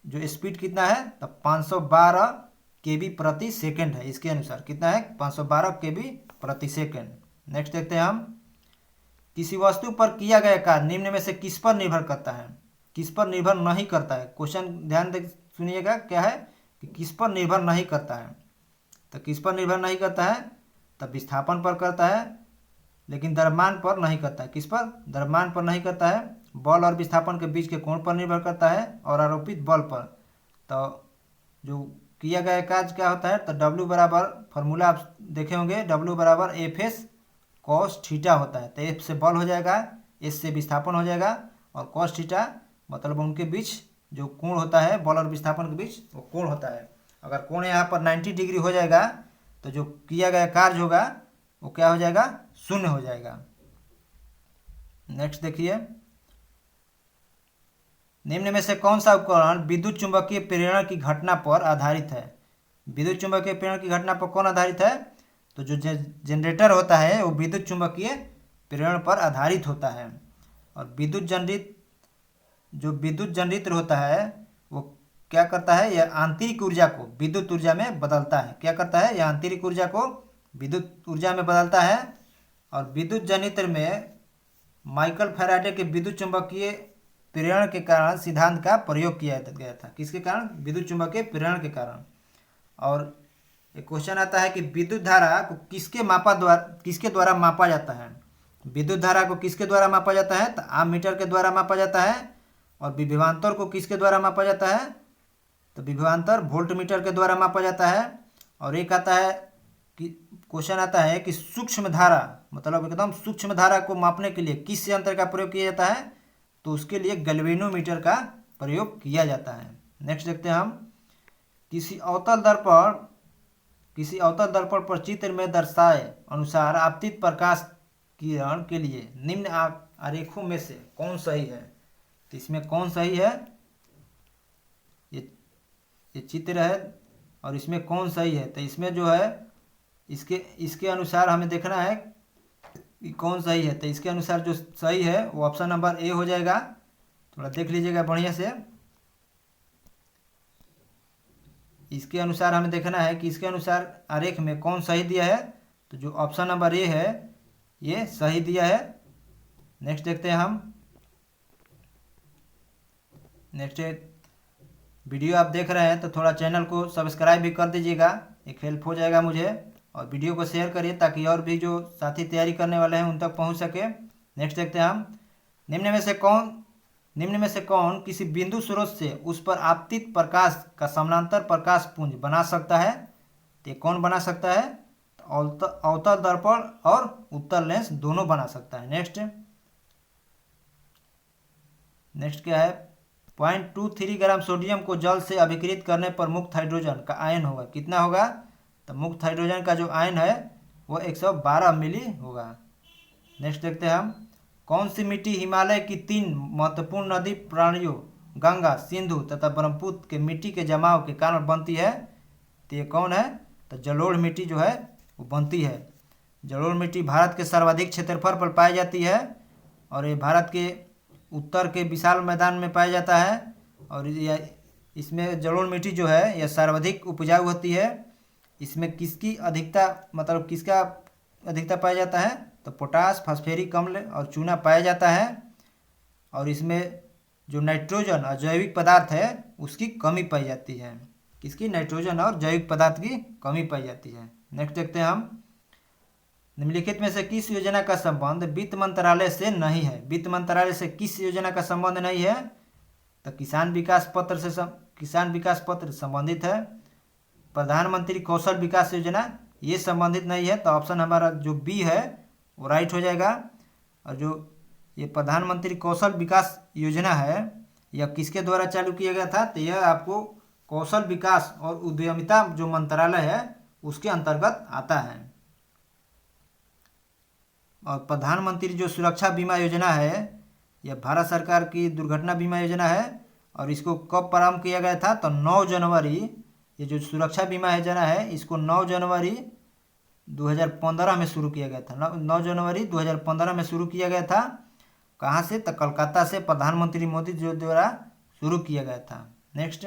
जो स्पीड कितना है? तो 512 केबी प्रति सेकंड है। इसके अनुसार कितना है? 512 केबी प्रति सेकंड। नेक्स्ट देखते हैं हम, किसी वस्तु पर किया गया कार्य निम्न में से किस पर निर्भर करता है? किस पर निर्भर नहीं करता है? क्वेश्चन ध्यान दे सुनिएगा, क्या है कि किस पर निर्भर नहीं करता है। तो किस पर निर्भर नहीं करता है? तो विस्थापन पर करता है, लेकिन द्रव्यमान पर नहीं करता है। किस पर? द्रव्यमान पर नहीं करता है। बल और विस्थापन के बीच के कोण पर निर्भर करता है और आरोपित बल पर। तो जो किया गया कार्य क्या होता है? तो W बराबर, फार्मूला आप देखे होंगे, W बराबर FS cos थीटा होता है। तो F से बल हो जाएगा, S से विस्थापन हो जाएगा, और cos थीटा मतलब उनके बीच जो कोण होता है, बल और विस्थापन के बीच वो कोण होता है। अगर कोण यहाँ पर 90 डिग्री हो जाएगा तो जो किया गया कार्य होगा वो क्या हो जाएगा? शून्य हो जाएगा। नेक्स्ट देखिए, निम्न में से कौन सा उपकरण विद्युत चुंबकीय प्रेरण की घटना पर आधारित है? विद्युत चुंबकीय प्रेरण की घटना पर कौन आधारित है? तो जो जनरेटर होता है वो विद्युत चुंबकीय प्रेरण पर आधारित होता है। और विद्युत जनरेटर होता है वो क्या करता है? यह आंतरिक ऊर्जा को विद्युत ऊर्जा में बदलता है। क्या करता है? यह आंतरिक ऊर्जा को विद्युत ऊर्जा में बदलता है। और विद्युत जनरेटर में माइकल फैराडे के विद्युत चुंबकीय प्रेरण के कारण सिद्धांत का प्रयोग किया गया था। किसके कारण? विद्युत चुंबकीय प्रेरण के कारण। और एक क्वेश्चन आता है कि विद्युत धारा को किसके द्वारा मापा जाता है? विद्युत धारा को किसके द्वारा मापा जाता है? तो आममीटर के द्वारा मापा जाता है। और विभवांतर को किसके द्वारा मापा जाता है? तो विभवांतर वोल्टमीटर के द्वारा मापा जाता है। और एक आता है कि क्वेश्चन आता है कि सूक्ष्म धारा, मतलब एकदम सूक्ष्म धारा को मापने के लिए किस यंत्र का प्रयोग किया जाता है? तो उसके लिए गैल्वेनोमीटर का प्रयोग किया जाता है। नेक्स्ट देखते हैं हम, किसी अवतल दर्पण पर चित्र में दर्शाए अनुसार आपतित प्रकाश किरण के लिए निम्न आरेखों में से कौन सही है? तो इसमें कौन सही है? ये चित्र है और इसमें कौन सही है? तो इसमें जो है इसके अनुसार हमें देखना है कि कौन सही है। तो इसके अनुसार जो सही है वो ऑप्शन नंबर ए हो जाएगा। थोड़ा देख लीजिएगा बढ़िया से। इसके अनुसार हमें देखना है कि इसके अनुसार आरेख में कौन सही दिया है। तो जो ऑप्शन नंबर ए है ये सही दिया है। नेक्स्ट देखते हैं हम। नेक्स्ट वीडियो आप देख रहे हैं तो थोड़ा चैनल को सब्सक्राइब भी कर दीजिएगा, एक हेल्प हो जाएगा मुझे। और वीडियो को शेयर करिए ताकि और भी जो साथी तैयारी करने वाले हैं उन तक पहुंच सके। नेक्स्ट देखते हैं हम, निम्न में से कौन किसी बिंदु स्रोत से उस पर आपतित प्रकाश का समानांतर प्रकाश पुंज बना सकता है? तो ये कौन बना सकता है? तो अवतल दर्पण और उत्तल लेंस दोनों बना सकता है। नेक्स्ट क्या है? 0.23 ग्राम सोडियम को जल से अभिक्रित करने पर मुक्त हाइड्रोजन का आयन होगा कितना होगा? तो मुक्त हाइड्रोजन का जो आयन है वो 112 मिली होगा। नेक्स्ट देखते हैं हम, कौन सी मिट्टी हिमालय की 3 महत्वपूर्ण नदी प्राणियों गंगा, सिंधु तथा ब्रह्मपुत्र के मिट्टी के जमाव के कारण बनती है? तो ये कौन है? तो जलोढ़ मिट्टी जो है वो बनती है। जलोढ़ मिट्टी भारत के सर्वाधिक क्षेत्रफल पर पाई जाती है और ये भारत के उत्तर के विशाल मैदान में पाया जाता है। और इसमें जलोढ़ मिट्टी जो है यह सर्वाधिक उपजाऊ होती है। इसमें किसका अधिकता पाया जाता है? तो पोटास, फास्फोरिक अम्ल और चूना पाया जाता है। और इसमें जो नाइट्रोजन और जैविक पदार्थ है उसकी कमी पाई जाती है। किसकी? नाइट्रोजन और जैविक पदार्थ की कमी पाई जाती है। नेक्स्ट देखते हैं हम, निम्नलिखित में से किस योजना का संबंध वित्त मंत्रालय से नहीं है? वित्त मंत्रालय से किस योजना का संबंध नहीं है? तो किसान विकास पत्र संबंधित है। प्रधानमंत्री कौशल विकास योजना ये संबंधित नहीं है। तो ऑप्शन हमारा जो बी है वो राइट हो जाएगा। और जो ये प्रधानमंत्री कौशल विकास योजना है यह किसके द्वारा चालू किया गया था? तो यह आपको कौशल विकास और उद्यमिता जो मंत्रालय है उसके अंतर्गत आता है। और प्रधानमंत्री जो सुरक्षा बीमा योजना है यह भारत सरकार की दुर्घटना बीमा योजना है। और इसको कब प्रारंभ किया गया था? तो 9 जनवरी, ये जो सुरक्षा बीमा योजना है इसको 9 जनवरी 2015 में शुरू किया गया था। 9 जनवरी 2015 में शुरू किया गया था। कहाँ से? तो कलकत्ता से प्रधानमंत्री मोदी जी द्वारा शुरू किया गया था। नेक्स्ट,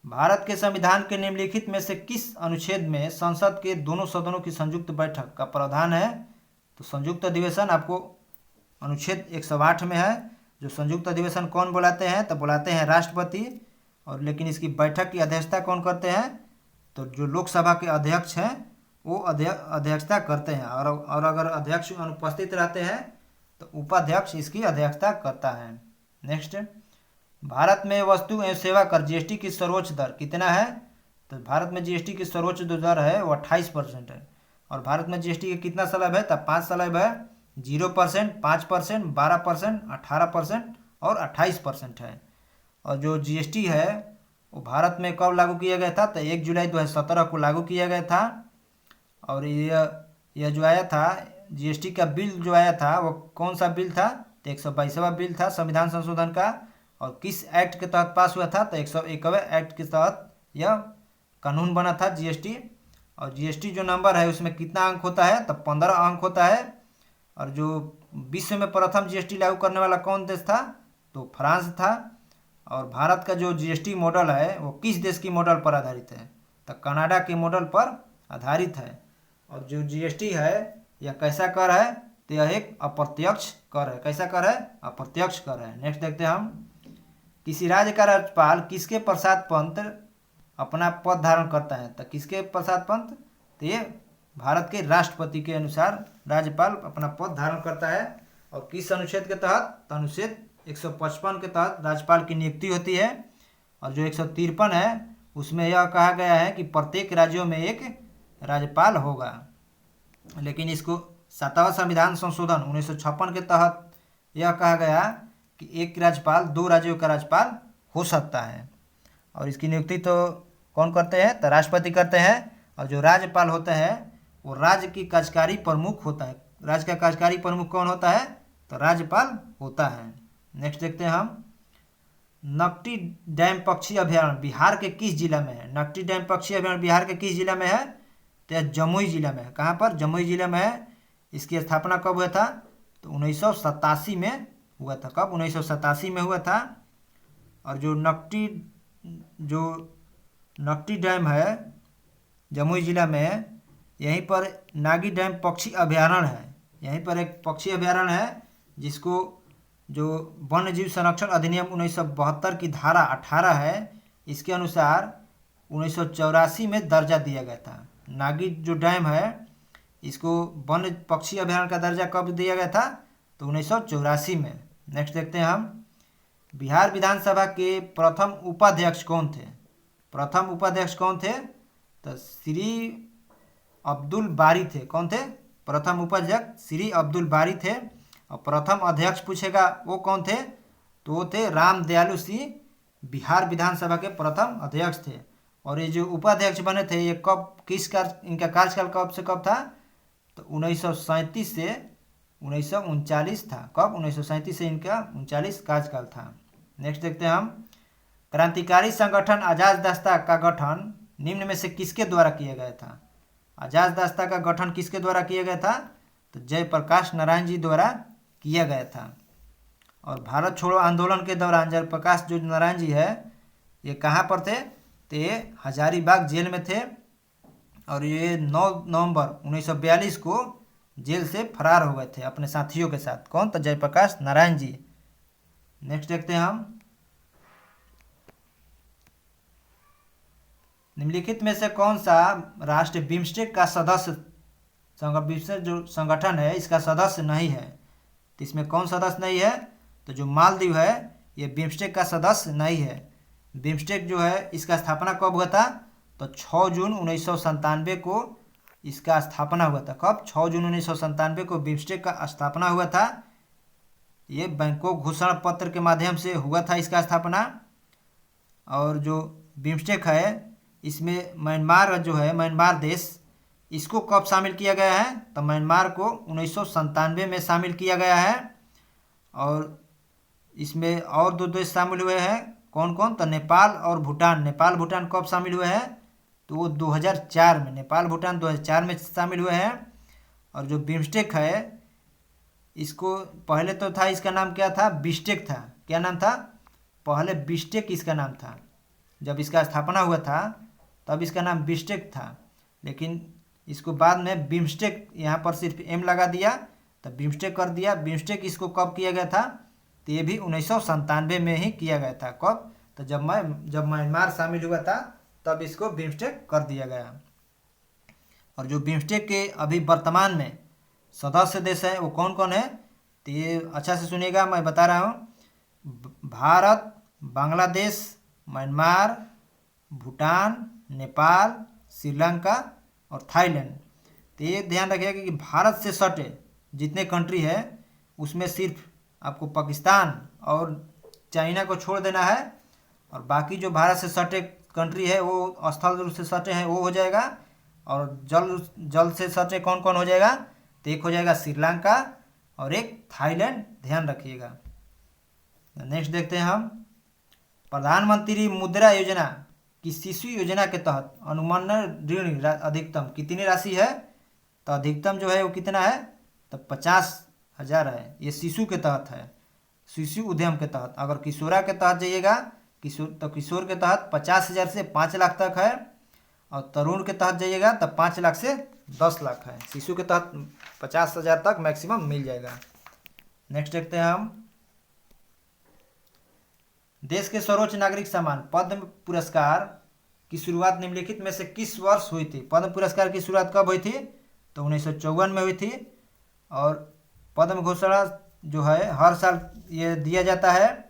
भारत के संविधान के निम्नलिखित में से किस अनुच्छेद में संसद के दोनों सदनों की संयुक्त बैठक का प्रावधान है? तो संयुक्त अधिवेशन आपको अनुच्छेद 108 में है। जो संयुक्त अधिवेशन कौन बुलाते हैं? तो बुलाते हैं राष्ट्रपति। और लेकिन इसकी बैठक की अध्यक्षता कौन करते हैं? तो जो लोकसभा के अध्यक्ष हैं वो अध्यक्षता करते हैं। और अगर अध्यक्ष अनुपस्थित रहते हैं तो उपाध्यक्ष इसकी अध्यक्षता करता है। नेक्स्ट, भारत में वस्तु एवं सेवा कर जीएसटी की सर्वोच्च दर कितना है? तो भारत में जीएसटी की सर्वोच्च जो दर है वो 28% है। और भारत में जीएसटी का कितना स्लैब है? तब 5 स्लैब है। 0%, 5%, 12%, 18% और 28% है। और जो जीएसटी है वो भारत में कब लागू किया गया था? तो 1 जुलाई 2017 को लागू किया गया था। और यह जो आया था जीएसटी का बिल जो आया था वो कौन सा बिल था? तो 122वां बिल था संविधान संशोधन का। और किस एक्ट के तहत पास हुआ था? तो 101वें एक्ट के तहत यह कानून बना था जीएसटी। और जीएसटी जो नंबर है उसमें कितना अंक होता है? तो 15 अंक होता है। और जो विश्व में प्रथम जीएसटी लागू करने वाला कौन देश था? तो फ्रांस था। और भारत का जो जीएसटी मॉडल है वो किस देश की मॉडल पर आधारित है? तो कनाडा के मॉडल पर आधारित है। और जो जीएसटी है यह कैसा कर है? तो यह एक अप्रत्यक्ष कर है। कैसा कर है? अप्रत्यक्ष कर है। नेक्स्ट देखते हैं हम, किसी राज्य का राज्यपाल किसके पश्चात पंत अपना पद धारण करता है? तो किसके पश्चात पंत? तो ये भारत के राष्ट्रपति के अनुसार राज्यपाल अपना पद धारण करता है। और किस अनुच्छेद के तहत? तो अनुच्छेद 155 के तहत राज्यपाल की नियुक्ति होती है। और जो 153 है उसमें यह कहा गया है कि प्रत्येक राज्यों में एक राज्यपाल होगा। लेकिन इसको 7वां संविधान संशोधन 1956 के तहत यह कहा गया कि एक राज्यपाल 2 राज्यों का राज्यपाल हो सकता है। और इसकी नियुक्ति तो कौन करते हैं? तो राष्ट्रपति करते हैं। और जो राज्यपाल होते हैं वो राज्य की कार्यकारी प्रमुख होता है। राज्य का कार्यकारी प्रमुख कौन होता है? तो राज्यपाल होता है। नेक्स्ट देखते हैं हम, नकटी डैम पक्षी अभ्यारण्य बिहार के किस जिला में है? नकटी डैम पक्षी अभ्यारण्य बिहार के किस जिला में है? तो जमुई जिला में है। कहाँ पर? जमुई जिला में है। इसकी स्थापना कब हुआ था? तो 1987 में हुआ था। कब? 1987 में हुआ था। और जो नकटी डैम है जमुई जिला में, यहीं पर नागी डैम पक्षी अभ्यारण्य है। यहीं पर एक पक्षी अभ्यारण्य है जिसको जो वन्य जीव संरक्षण अधिनियम 1972 की धारा 18 है इसके अनुसार 1984 में दर्जा दिया गया था। नागी जो डैम है इसको वन्य पक्षी अभ्यारण्य का दर्जा कब दिया गया था? तो 1984 में। नेक्स्ट देखते हैं हम, बिहार विधानसभा के प्रथम उपाध्यक्ष कौन थे? प्रथम उपाध्यक्ष कौन थे? तो श्री अब्दुल बारी थे। कौन थे? प्रथम उपाध्यक्ष श्री अब्दुल बारी थे। और प्रथम अध्यक्ष पूछेगा वो कौन थे? तो वो थे राम दयालु सिंह, बिहार विधानसभा के प्रथम अध्यक्ष थे। और ये जो उपाध्यक्ष बने थे ये कब, इनका कार्यकाल कब से कब था? तो 1937 से 1939 था। कब? 1937 से इनका 39 कार्यकाल था। नेक्स्ट देखते हैं हम, क्रांतिकारी संगठन आजाद दस्ता का गठन निम्न में से किसके द्वारा किया गया था? आजाद दस्ता का गठन किसके द्वारा किया गया था? तो जयप्रकाश नारायण जी द्वारा किया गया था। और भारत छोड़ो आंदोलन के दौरान जयप्रकाश जो नारायण जी है ये कहाँ पर थे? तो ये हजारीबाग जेल में थे। और ये 9 नवंबर 1942 को जेल से फरार हो गए थे अपने साथियों के साथ। कौन? तो जयप्रकाश नारायण जी। नेक्स्ट देखते हैं हम, निम्नलिखित में से कौन सा राष्ट्र बिम्स्टेक का सदस्य, बिम्स्टेक जो संगठन है इसका सदस्य नहीं है? तो इसमें कौन सदस्य नहीं है? तो जो मालदीव है ये बिम्स्टेक का सदस्य नहीं है। बिम्स्टेक जो है इसका स्थापना कब हुआ था? तो 6 जून 1997 को इसका स्थापना हुआ था। कब? 6 जून 1997 को बिम्स्टेक का स्थापना हुआ था। ये बैंकॉक घोषणा पत्र के माध्यम से हुआ था इसका स्थापना। और जो बिम्स्टेक है इसमें म्यांमार जो है, म्यांमार देश, इसको कब शामिल किया गया है? तो म्यांमार को 1997 में शामिल किया गया है। और इसमें और 2 देश शामिल हुए हैं। कौन कौन? तो नेपाल और भूटान। नेपाल भूटान कब शामिल हुए हैं? तो वो 2004 में, नेपाल भूटान 2004 में शामिल हुए हैं। और जो बिम्स्टेक है, इसको पहले तो था, इसका नाम क्या था, बिस्टेक था। क्या नाम था? पहले बिस्टेक इसका नाम था। जब इसका स्थापना हुआ था तब इसका नाम बिस्टेक था, लेकिन इसको बाद में बिम्स्टेक, यहाँ पर सिर्फ एम लगा दिया तो बिम्स्टेक कर दिया। बिम्स्टेक इसको कब किया गया था? तो ये भी 1997 में ही किया गया था। कब? तो जब म्यांमार शामिल हुआ था तब इसको बिम्स्टेक कर दिया गया। और जो बिम्स्टेक के अभी वर्तमान में सदस्य देश है वो कौन कौन है? तो ये अच्छा से सुनिएगा, मैं बता रहा हूँ। भारत, बांग्लादेश, म्यांमार, भूटान, नेपाल, श्रीलंका और थाईलैंड। तो ये ध्यान रखिएगा कि भारत से सटे जितने कंट्री है उसमें सिर्फ आपको पाकिस्तान और चाइना को छोड़ देना है, और बाकी जो भारत से सटे कंट्री है वो स्थल रूप से सटे हैं वो हो जाएगा। और जल से सटे कौन कौन हो जाएगा? तो एक हो जाएगा श्रीलंका और एक थाईलैंड, ध्यान रखिएगा। नेक्स्ट देखते हैं हम, प्रधानमंत्री मुद्रा योजना की शिशु योजना के तहत अनुमानित ऋण अधिकतम कितनी राशि है? तो अधिकतम जो है वो कितना है? तो 50,000 है। ये शिशु के तहत है, शिशु उद्यम के तहत। अगर किशोरा के तहत जाइएगा तो किशोर के तहत 50,000 से 5 लाख तक है, और तरुण के तहत जाइएगा तो 5 लाख से 10 लाख है। शिशु के तहत 50,000 तक मैक्सिमम मिल जाएगा। नेक्स्ट देखते हैं हम, देश के सर्वोच्च नागरिक सम्मान पद्म पुरस्कार की शुरुआत निम्नलिखित में से किस वर्ष हुई थी? पद्म पुरस्कार की शुरुआत कब हुई थी? तो 1954 में हुई थी। और पद्म घोषणा जो है हर साल ये दिया जाता है।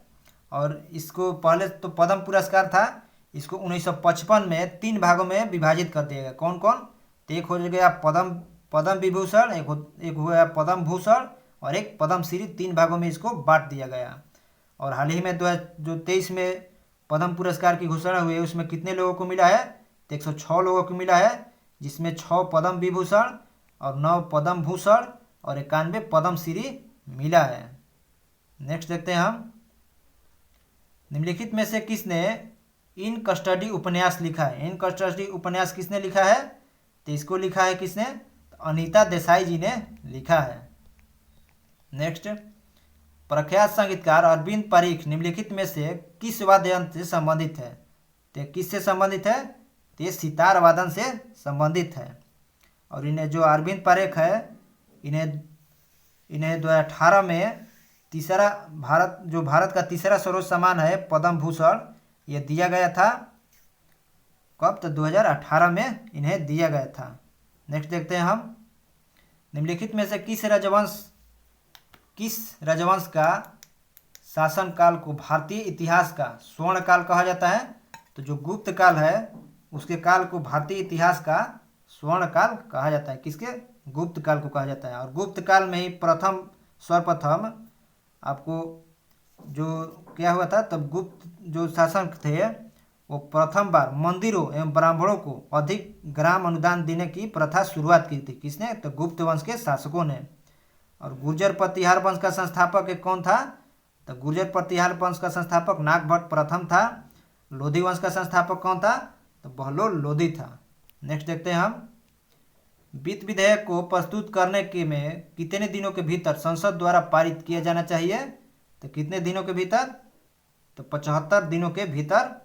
और इसको पहले तो पद्म पुरस्कार था, इसको 1955 में 3 भागों में विभाजित कर दिया गया। कौन कौन? तो एक हो गया पद्म विभूषण, एक हुआ पद्म भूषण और एक पद्म श्री। 3 भागों में इसको बांट दिया गया। और हाल ही में 2023 में पद्म पुरस्कार की घोषणा हुई है, उसमें कितने लोगों को मिला है? तो 106 लोगों को मिला है, जिसमें 6 पद्म विभूषण और 9 पद्म भूषण और 91 पद्म श्री मिला है। नेक्स्ट देखते हैं हम, निम्नलिखित में से किसने इन कस्टडी उपन्यास लिखा है? इन कस्टडी उपन्यास किसने लिखा है? तो इसको लिखा है किसने? तो अनीता देसाई जी ने लिखा है। नेक्स्ट, प्रख्यात संगीतकार अरविंद पारिख निम्नलिखित में से किस वाद्य यंत्र से संबंधित है? तो किससे संबंधित है? तो ये सितार वादन से संबंधित है। और इन्हें जो अरविंद पारिख है, इन्हें 2018 में भारत का तीसरा सर्वोच्च सम्मान है पद्म भूषण, ये दिया गया था। कब? तो 2018 में इन्हें दिया गया था। नेक्स्ट देखते हैं हम, निम्नलिखित में से किस राजवंश का शासनकाल को भारतीय इतिहास का स्वर्ण काल कहा जाता है? तो जो गुप्त काल है उसके काल को भारतीय इतिहास का स्वर्ण काल कहा जाता है। किसके? गुप्त काल को कहा जाता है। और गुप्त काल में ही सर्वप्रथम आपको जो क्या हुआ था, तब गुप्त जो शासक थे वो प्रथम बार मंदिरों एवं ब्राह्मणों को अधिक ग्राम अनुदान देने की प्रथा शुरुआत की थी। किसने? तो गुप्त वंश के शासकों ने। और गुर्जर प्रतिहार वंश का संस्थापक एक कौन था? तो गुर्जर प्रतिहार वंश का संस्थापक नागभट्ट प्रथम था। लोधी वंश का संस्थापक कौन था? तो बहलोल लोधी था। नेक्स्ट देखते हैं हम, वित्त विधेयक को प्रस्तुत करने के में कितने दिनों के भीतर संसद द्वारा पारित किया जाना चाहिए? तो कितने दिनों के भीतर? तो 75 दिनों के भीतर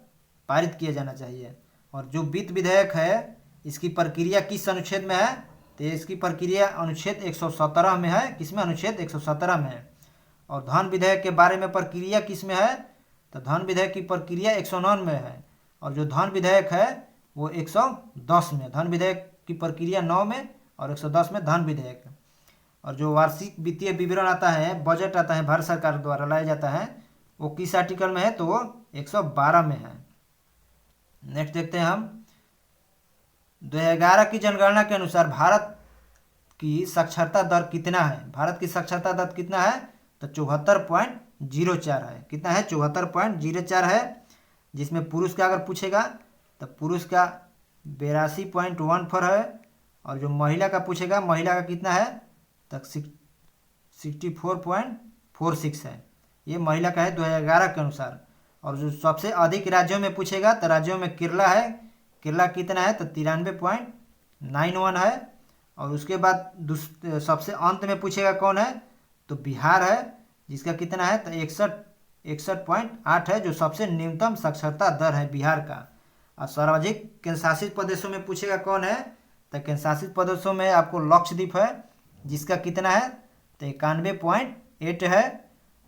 पारित किया जाना चाहिए। और जो वित्त विधेयक है इसकी प्रक्रिया किस अनुच्छेद में है? तो इसकी प्रक्रिया अनुच्छेद 117 में है। किसमें? अनुच्छेद 117 में है। और धन विधेयक के बारे में प्रक्रिया किस में है? तो धन विधेयक की प्रक्रिया 109 में है। और जो धन विधेयक है वो 110 में, धन विधेयक की प्रक्रिया 9 में और 110 में धन विधेयक। और जो वार्षिक वित्तीय विवरण आता है, बजट आता है, भारत सरकार द्वारा लाया जाता है, वो किस आर्टिकल में है? तो वो 112 में है। नेक्स्ट देखते हैं हम, 2011 की जनगणना के अनुसार भारत की साक्षरता दर कितना है? भारत की साक्षरता दर कितना है? तो 74.04 है। कितना है? 74.04 है। जिसमें पुरुष का अगर पूछेगा तो पुरुष का 82.14 है। और जो महिला का पूछेगा, महिला का कितना है? तो 64.46 है। ये महिला का है 2011 के अनुसार। और जो सबसे अधिक राज्यों में पूछेगा तो राज्यों में केरला है केरला कितना है तो 93.91 है। और उसके बाद सबसे अंत में पूछेगा कौन है तो बिहार है, जिसका कितना है तो 61.8 है, जो सबसे न्यूनतम साक्षरता दर है बिहार का। और सर्वाधिक केंद्र शासित प्रदेशों में पूछेगा कौन है तो केंद्र शासित प्रदेशों में आपको लक्षद्वीप है, जिसका कितना है तो 91.8 है।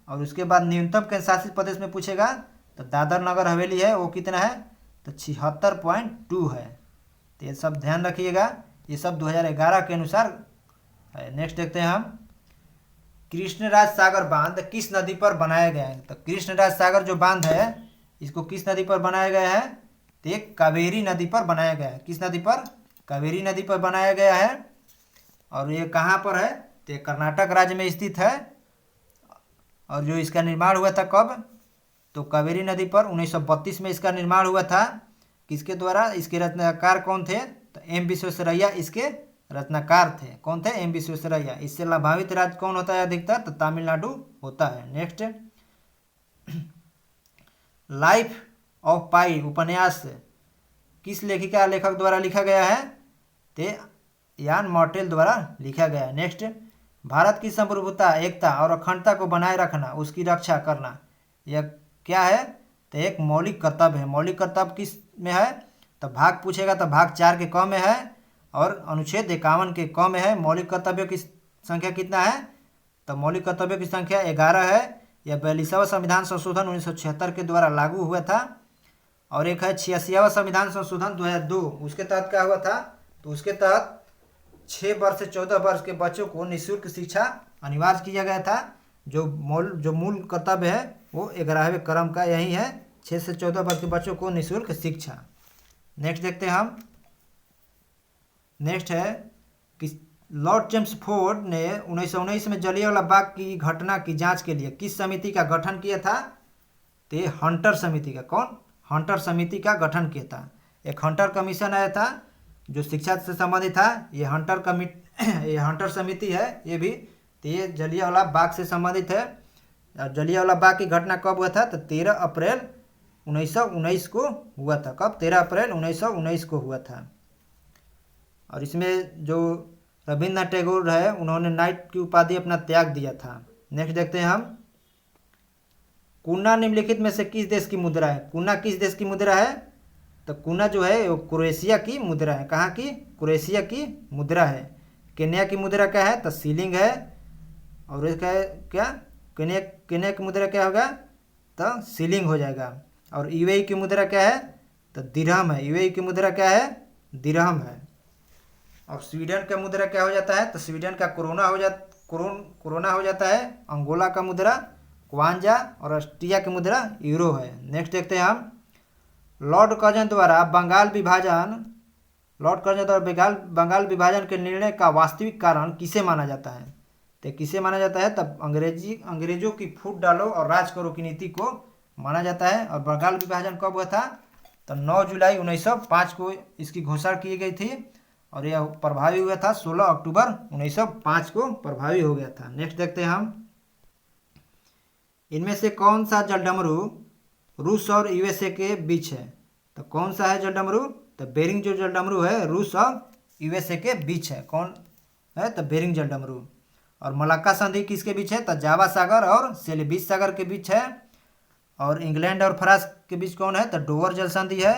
और उसके बाद न्यूनतम केंद्र शासित प्रदेश में पूछेगा तो दादर नगर हवेली है, वो कितना है तो 76.2 है। तो ये सब ध्यान रखिएगा, ये सब 2011 के अनुसार है। नेक्स्ट देखते हैं हम, कृष्णराज सागर बांध किस नदी पर बनाया गया है। तो कृष्णराज सागर जो बांध है इसको किस नदी पर बनाया गया है तो एक कावेरी नदी पर बनाया गया है। किस नदी पर, कावेरी नदी पर बनाया गया है। और ये कहाँ पर है तो ये कर्नाटक राज्य में स्थित है। और जो इसका निर्माण हुआ था कब तो कावेरी नदी पर 1932 में इसका निर्माण हुआ था। किसके द्वारा, इसके रचनाकार कौन थे तो एम विश्वेश्वरैया इसके रचनाकार थे। कौन थे, एम विश्वेश्वरैया। इससे लाभान्वित राज्य कौन होता है अधिकतर तो तमिलनाडु होता है। नेक्स्ट, लाइफ ऑफ पाई उपन्यास किस लेखिका लेखक द्वारा लिखा गया है तो यान मॉर्टेल द्वारा लिखा गया है। नेक्स्ट, भारत की संप्रभुता, एकता और अखंडता को बनाए रखना, उसकी रक्षा करना, यह क्या है तो एक मौलिक कर्तव्य है। मौलिक कर्तव्य किस में है तो भाग पूछेगा तो भाग 4 के क में है और अनुच्छेद 51 के क में है। मौलिक कर्तव्यों की संख्या कितना है तो मौलिक कर्तव्यों की संख्या 11 है। यह 42वां संविधान संशोधन 1976 के द्वारा लागू हुआ था। और एक है 86वां संविधान संशोधन 2002, उसके तहत क्या हुआ था तो उसके तहत 6 वर्ष से 14 वर्ष के बच्चों को निःशुल्क शिक्षा अनिवार्य किया गया था। जो मूल कर्तव्य है वो 11वें क्रम का यही है, 6 से 14 वर्ष के बच्चों को निःशुल्क शिक्षा। नेक्स्ट देखते हैं हम, नेक्स्ट है कि लॉर्ड चेम्सफोर्ड ने 1919 में जलियांवाला बाग की घटना की जांच के लिए किस समिति का गठन किया था तो ये हंटर समिति का, कौन, हंटर समिति का गठन किया था। एक हंटर कमीशन आया था जो शिक्षा से संबंधित था। ये हंटर समिति है ये भी, तो ये जलियांवाला बाग से संबंधित है। जलियांवाला बाग की घटना कब हुआ था तो 13 अप्रैल 1919 को हुआ था। कब, 13 अप्रैल 1919 को हुआ था। और इसमें जो रविन्द्रनाथ टैगोर है उन्होंने नाइट की उपाधि अपना त्याग दिया था। नेक्स्ट देखते हैं हम, कुन्ना निम्नलिखित में से किस देश की मुद्रा है। कुन्ना किस देश की मुद्रा है तो कुन्ना जो है वो क्रोएशिया की मुद्रा है। कहाँ की, क्रोएशिया की मुद्रा है। केन्या की मुद्रा क्या है तो सीलिंग है। और इसका है क्या, केन्या की मुद्रा क्या होगा तो सीलिंग हो जाएगा। और यूएई की मुद्रा क्या है तो दिरहम है। यूएई की मुद्रा क्या है, दिरहम है। और स्वीडन का मुद्रा क्या हो जाता है तो स्वीडन का कोरोना हो जाता है। अंगोला का मुद्रा क्वांजा और ऑस्ट्रिया की मुद्रा यूरो है। नेक्स्ट देखते हैं हम, लॉर्ड कर्जन द्वारा बंगाल विभाजन के निर्णय का वास्तविक कारण किसे माना जाता है तो किसे माना जाता है तब अंग्रेजों की फूट डालो और राज करो की नीति को माना जाता है। और बंगाल विभाजन कब हुआ था तो 9 जुलाई 1905 को इसकी घोषणा की गई थी। और यह प्रभावी हुआ था 16 अक्टूबर 1905 को प्रभावी हो गया था। नेक्स्ट देखते हैं हम, इनमें से कौन सा जलडमरू रूस और यूएसए के बीच है तो कौन सा है जलडमरू तो बेरिंग जो जलडमरू है रूस और यूएसए के बीच है। कौन है तो बेरिंग जलडमरू। और मलाक्का संधि किसके बीच है तो जावा सागर और सेलिबिस सागर के बीच है। और इंग्लैंड और फ्रांस के बीच कौन है तो डोवर जल संधि है।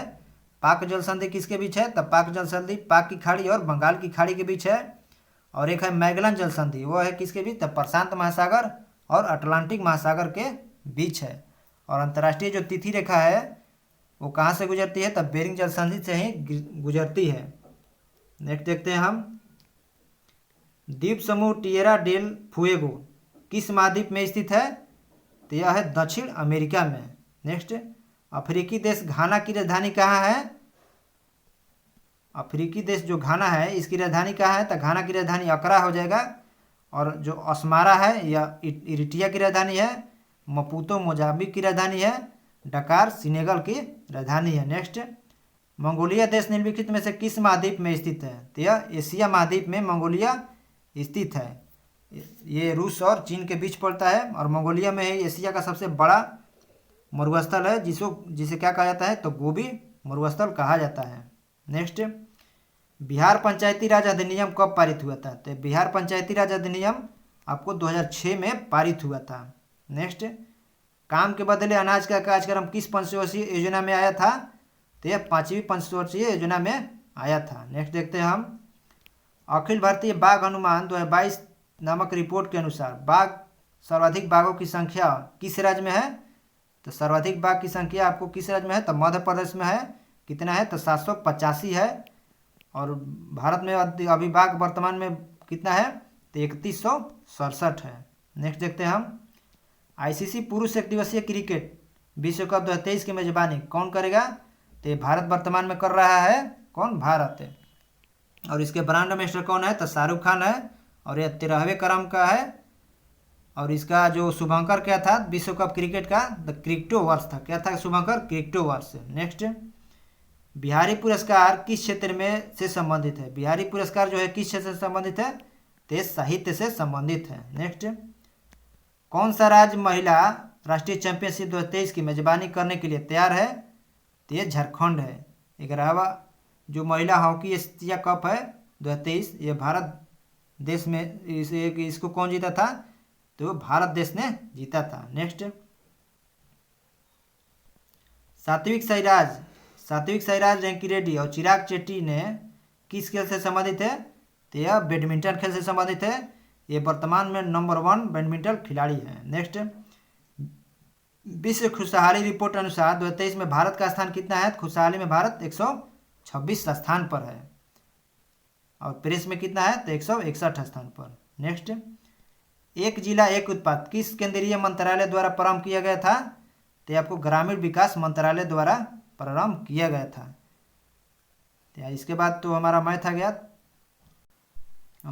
पाक जल संधि किसके बीच है तो पाक जल संधि पाक की खाड़ी और बंगाल की खाड़ी के बीच है। और एक है मैगलन जल संधि, वो है किसके बीच तो प्रशांत महासागर और अटलांटिक महासागर के बीच है। और अंतर्राष्ट्रीय जो तिथि रेखा है वो कहाँ से गुजरती है तो बेरिंग जल संधि से ही गुजरती है। नेक्स्ट देखते हैं हम, द्वीप समूह टिएरा डेल फुएगो किस महाद्वीप में स्थित है तो यह है दक्षिण अमेरिका में। नेक्स्ट, अफ्रीकी देश घाना की राजधानी कहाँ है। अफ्रीकी देश जो घाना है इसकी राजधानी कहाँ है तो घाना की राजधानी अकरा हो जाएगा। और जो अस्मारा है यह इरिट्रिया की राजधानी है। मपूतो मोजाम्बिक की राजधानी है। डकार सीनेगल की राजधानी है। नेक्स्ट, मंगोलिया देश निम्नलिखित में से किस महाद्वीप में स्थित है तो यह एशिया महाद्वीप में मंगोलिया स्थित है। ये रूस और चीन के बीच पड़ता है। और मंगोलिया में ही एशिया का सबसे बड़ा मरुस्थल है जिसे क्या कहा जाता है तो गोबी मरुस्थल कहा जाता है। नेक्स्ट, बिहार पंचायती राज अधिनियम कब पारित हुआ था? तो बिहार पंचायती राज अधिनियम आपको 2006 में पारित हुआ था। नेक्स्ट, काम के बदले अनाज का कार्यक्रम किस पंचवर्षीय योजना में आया था? तो यह 5वीं पंचवर्षीय योजना में आया था। नेक्स्ट देखते हैं हम, अखिल भारतीय बाघ अनुमान 2022 नामक रिपोर्ट के अनुसार सर्वाधिक बाघों की संख्या किस राज्य में है? तो सर्वाधिक बाघ की संख्या आपको किस राज्य में है? तो मध्य प्रदेश में है। कितना है? तो 785 है। और भारत में अभी बाघ वर्तमान में कितना है? तो 3167 है। नेक्स्ट देखते हैं हम, आईसीसी पुरुष एक दिवसीय क्रिकेट विश्व कप 2023 की मेजबानी कौन करेगा? तो भारत वर्तमान में कर रहा है। कौन? भारत है। और इसके ब्रांड एम्बेसडर कौन है? तो शाहरुख खान है। और यह 13वें क्रम का है। और इसका जो शुभंकर क्या था विश्व कप क्रिकेट का? द क्रिकेटो वर्ष था। क्या था शुभंकर? क्रिकेटो वर्ष। नेक्स्ट, बिहारी पुरस्कार किस क्षेत्र में से संबंधित है? बिहारी पुरस्कार जो है किस क्षेत्र से संबंधित है? तो साहित्य से संबंधित है। नेक्स्ट, कौन सा राज्य महिला राष्ट्रीय चैंपियनशिप 2023 की मेजबानी करने के लिए तैयार है? तो ये झारखंड है। 11वां जो महिला हॉकी एशिया कप है 2023, ये भारत देश में इसको कौन जीता था? तो भारत देश ने जीता था। नेक्स्ट, सात्विक साईराज रैंकीरेड्डी और चिराग शेट्टी ने किस खेल से संबंधित है? तो यह बैडमिंटन खेल से संबंधित है। ये वर्तमान में नंबर 1 बैडमिंटन खिलाड़ी हैं। नेक्स्ट, विश्व खुशहाली रिपोर्ट अनुसार 2023 में भारत का स्थान कितना है? खुशहाली में भारत 126 स्थान पर है। और प्रेस में कितना है? तो 161 स्थान पर। नेक्स्ट, एक जिला एक उत्पाद किस केंद्रीय मंत्रालय द्वारा प्रारंभ किया गया था? तो आपको ग्रामीण विकास मंत्रालय द्वारा प्रारंभ किया गया था। तो इसके बाद तो हमारा मैथ आ गया।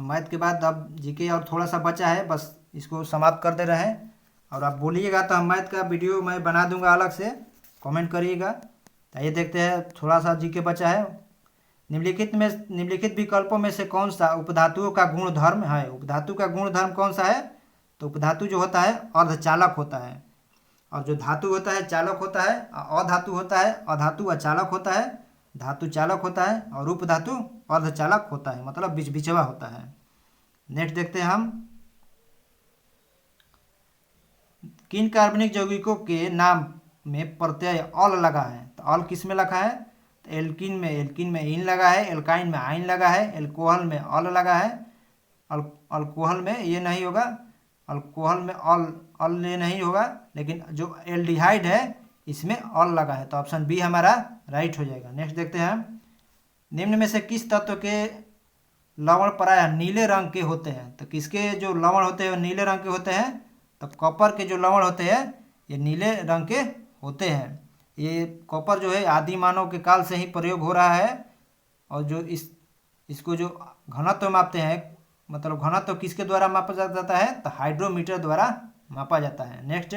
मैथ के बाद अब जीके और थोड़ा सा बचा है, बस इसको समाप्त कर दे रहे हैं। और आप बोलिएगा तो हम मैथ का वीडियो मैं बना दूंगा अलग से, कमेंट करिएगा। तो ये देखते हैं, थोड़ा सा जीके बचा है। निम्नलिखित विकल्पों में से कौन सा उपधातुओं का गुण धर्म है? उपधातु का गुण धर्म कौन सा है? तो उपधातु जो होता है अर्धचालक होता है। और जो धातु होता है चालक होता है। अधातु होता है अधातु अचालक होता है। धातु चालक होता है। और उपधातु अर्धचालक होता है, मतलब बिचवा होता है। नेक्स्ट देखते हैं हम, किन कार्बनिक यौगिकों के नाम में प्रत्यय अल लगा है? तो अल किस में लगा है? तो एल्किन में इन लगा है। एल्काइन में आइन लगा है। एल्कोहल में अल लगा है। अल्कोहल में ये नहीं होगा। अल्कोहल में अल ये नहीं होगा। लेकिन जो एल्डिहाइड है इसमें अल लगा है। तो ऑप्शन बी हमारा राइट हो जाएगा। नेक्स्ट देखते हैं, निम्न में से किस तत्व के लवण प्रायः नीले रंग के होते हैं? तो किसके जो लवण होते हैं वो नीले रंग के होते हैं? तो कॉपर के जो लवण होते हैं ये नीले रंग के होते हैं। ये कॉपर जो है आदि मानव के काल से ही प्रयोग हो रहा है। और जो इसको जो घनत्व मापते हैं, मतलब घनत्व किसके द्वारा मापा जाता है? तो हाइड्रोमीटर द्वारा मापा जाता है। नेक्स्ट,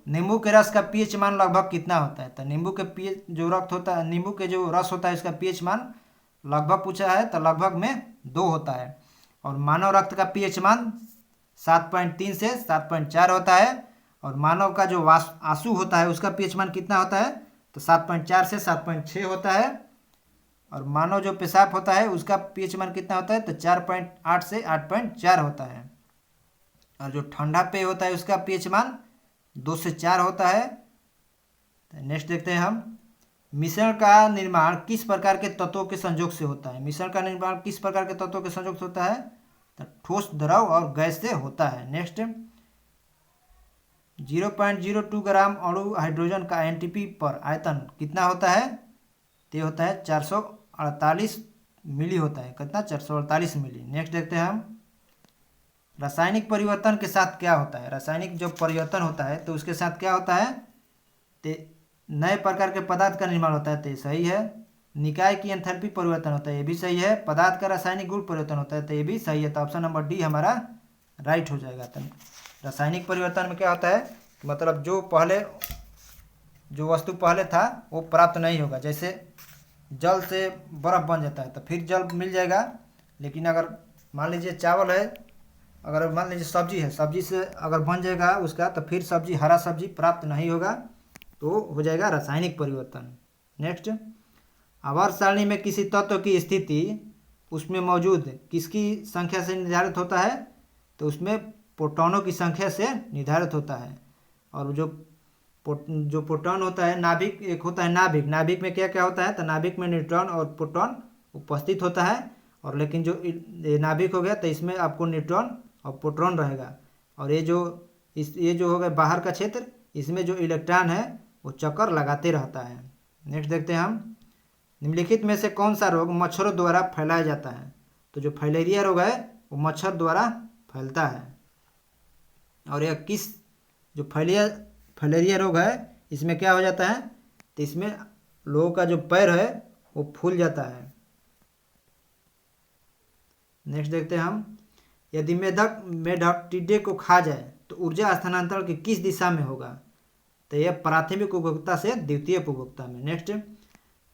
नींबू के रस का पीएच मान लगभग कितना होता है? तो नींबू के पीएच जो रक्त होता है, नींबू के जो रस होता है इसका पीएच मान लगभग पूछा है तो लगभग में 2 होता है। और मानव रक्त का पीएच मान 7.3 से 7.4 होता है। और मानव का जो आंसू होता है उसका पीएच मान कितना होता है? तो 7.4 से 7.6 होता है। और मानव जो पेशाब होता है उसका पीएच मान कितना होता है? तो 4.8 से 8.4 होता है। और जो ठंडा पेय होता है उसका पीएच मान 2 से 4 होता है। नेक्स्ट देखते हैं हम, मिश्रण का निर्माण किस प्रकार के तत्वों के संयोग से होता है? मिश्रण का निर्माण किस प्रकार के तत्वों के संयोग से होता है? तो ठोस, द्रव और गैस से होता है। नेक्स्ट, 0.02 ग्राम अणु हाइड्रोजन का एनटीपी पर आयतन कितना होता है? तो होता है 448 मिली होता है। कितना? 448 मिली। नेक्स्ट देखते हैं हम, रासायनिक परिवर्तन के साथ क्या होता है? रासायनिक जो परिवर्तन होता है तो उसके साथ क्या होता है? तो नए प्रकार के पदार्थ का निर्माण होता है। तो सही है। निकाय की एंथैल्पी परिवर्तन होता है, ये भी सही है। पदार्थ का रासायनिक गुण परिवर्तन होता है, तो ये भी सही है। तो ऑप्शन नंबर डी हमारा राइट हो जाएगा। तो रासायनिक परिवर्तन में क्या होता है? मतलब जो वस्तु पहले था वो प्राप्त नहीं होगा। जैसे जल से बर्फ़ बन जाता है तो फिर जल मिल जाएगा। लेकिन अगर मान लीजिए चावल है, अगर मान लीजिए सब्जी है, सब्जी से अगर बन जाएगा उसका तो फिर सब्जी, हरा सब्जी प्राप्त नहीं होगा, तो हो जाएगा रासायनिक परिवर्तन। नेक्स्ट, आवर्त सारणी में किसी तत्व की स्थिति उसमें मौजूद किसकी संख्या से निर्धारित होता है, तो उसमें प्रोटॉनों की संख्या से निर्धारित होता है। और जो प्रोटॉन होता है, नाभिक एक होता है नाभिक, नाभिक में क्या क्या होता है, तो नाभिक में न्यूट्रॉन और प्रोटॉन उपस्थित होता है। और लेकिन जो ये नाभिक हो गया तो इसमें आपको न्यूट्रॉन और प्रोटॉन रहेगा। और ये जो हो गया बाहर का क्षेत्र, इसमें जो इलेक्ट्रॉन है वो चक्कर लगाते रहता है। नेक्स्ट देखते हैं हम, निम्नलिखित में से कौन सा रोग मच्छरों द्वारा फैलाया जाता है, तो जो फाइलेरिया रोग है वो मच्छर द्वारा फैलता है। और यह किस जो फाइलेरिया रोग है इसमें क्या हो जाता है, तो इसमें लोगों का जो पैर है वो फूल जाता है। नेक्स्ट देखते हैं हम, यदि मेढक टिड्डे को खा जाए तो ऊर्जा स्थानांतरण किस दिशा में होगा, तो यह प्राथमिक उपभोक्ता से द्वितीयक उपभोक्ता में। नेक्स्ट,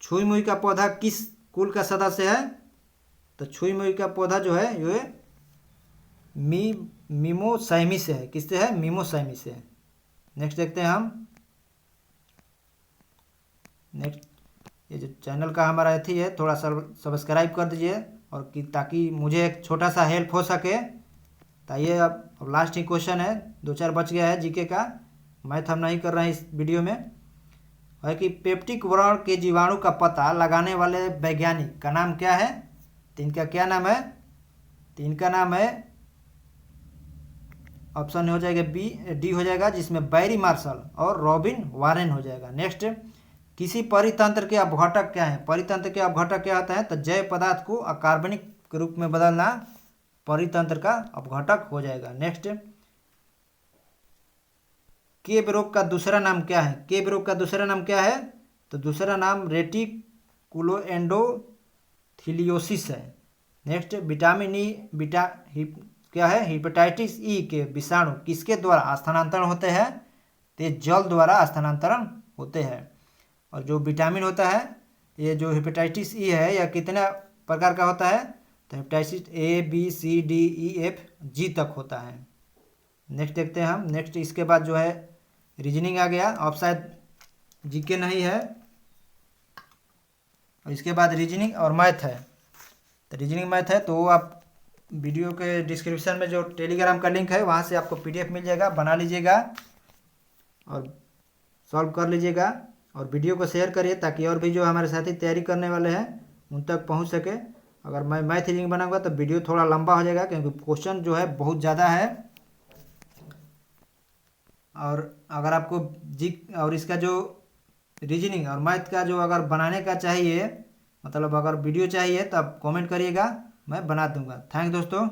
छुई मुई का पौधा किस कुल का सदस्य है, तो छुई मुई का पौधा जो है ये मीमोसाइमी से है। किससे है, मीमोसाइमी से। नेक्स्ट देखते हैं हम, नेक्स्ट ये जो चैनल का हमारा अथी है थोड़ा सा सब्सक्राइब कर दीजिए और ताकि मुझे एक छोटा सा हेल्प हो सके। तो ये अब लास्ट ही क्वेश्चन है, 2-4 बच गया है जीके का, मैथ हम नहीं कर रहे हैं इस वीडियो में। है कि पेप्टिक वर्ण के जीवाणु का पता लगाने वाले वैज्ञानिक का नाम क्या है, तो इनका क्या नाम है, तो इनका नाम है, ऑप्शन हो जाएगा डी हो जाएगा, जिसमें बैरी मार्शल और रॉबिन वारेन हो जाएगा। नेक्स्ट, किसी परितंत्र के अपघटक क्या है, परितंत्र के अपघटक क्या होता है, तो जैव पदार्थ को अकार्बनिक के रूप में बदलना परितंत्र का अपघटक हो जाएगा। नेक्स्ट, केब रोग का दूसरा नाम क्या है, केब रोग का दूसरा नाम क्या है, तो दूसरा नाम रेटिकुलोएंडोथेलियोसिस है। नेक्स्ट, विटामिन ई क्या है, हेपेटाइटिस ई के विषाणु किसके द्वारा स्थानांतरण होते हैं, तो जल द्वारा स्थानांतरण होते हैं। और जो विटामिन होता है, ये जो हेपेटाइटिस ई है यह कितने प्रकार का होता है, तो hepatitis A B C D E F G तक होता है। नेक्स्ट देखते हैं हम, नेक्स्ट इसके बाद जो है रीजनिंग आ गया, अब शायद जीके नहीं है, और इसके बाद रीजनिंग और मैथ है। तो रीजनिंग मैथ है तो आप वीडियो के डिस्क्रिप्शन में जो टेलीग्राम का लिंक है वहाँ से आपको PDF मिल जाएगा, बना लीजिएगा और सॉल्व कर लीजिएगा। और वीडियो को शेयर करिए ताकि और भी जो हमारे साथी तैयारी करने वाले हैं उन तक पहुँच सके। अगर मैं मैथ रीजनिंग बनाऊंगा तो वीडियो थोड़ा लंबा हो जाएगा क्योंकि क्वेश्चन जो है बहुत ज़्यादा है। और अगर आपको और इसका जो रीजनिंग और मैथ का जो अगर बनाने का चाहिए, मतलब अगर वीडियो चाहिए तो आप कमेंट करिएगा, मैं बना दूंगा। थैंक दोस्तों।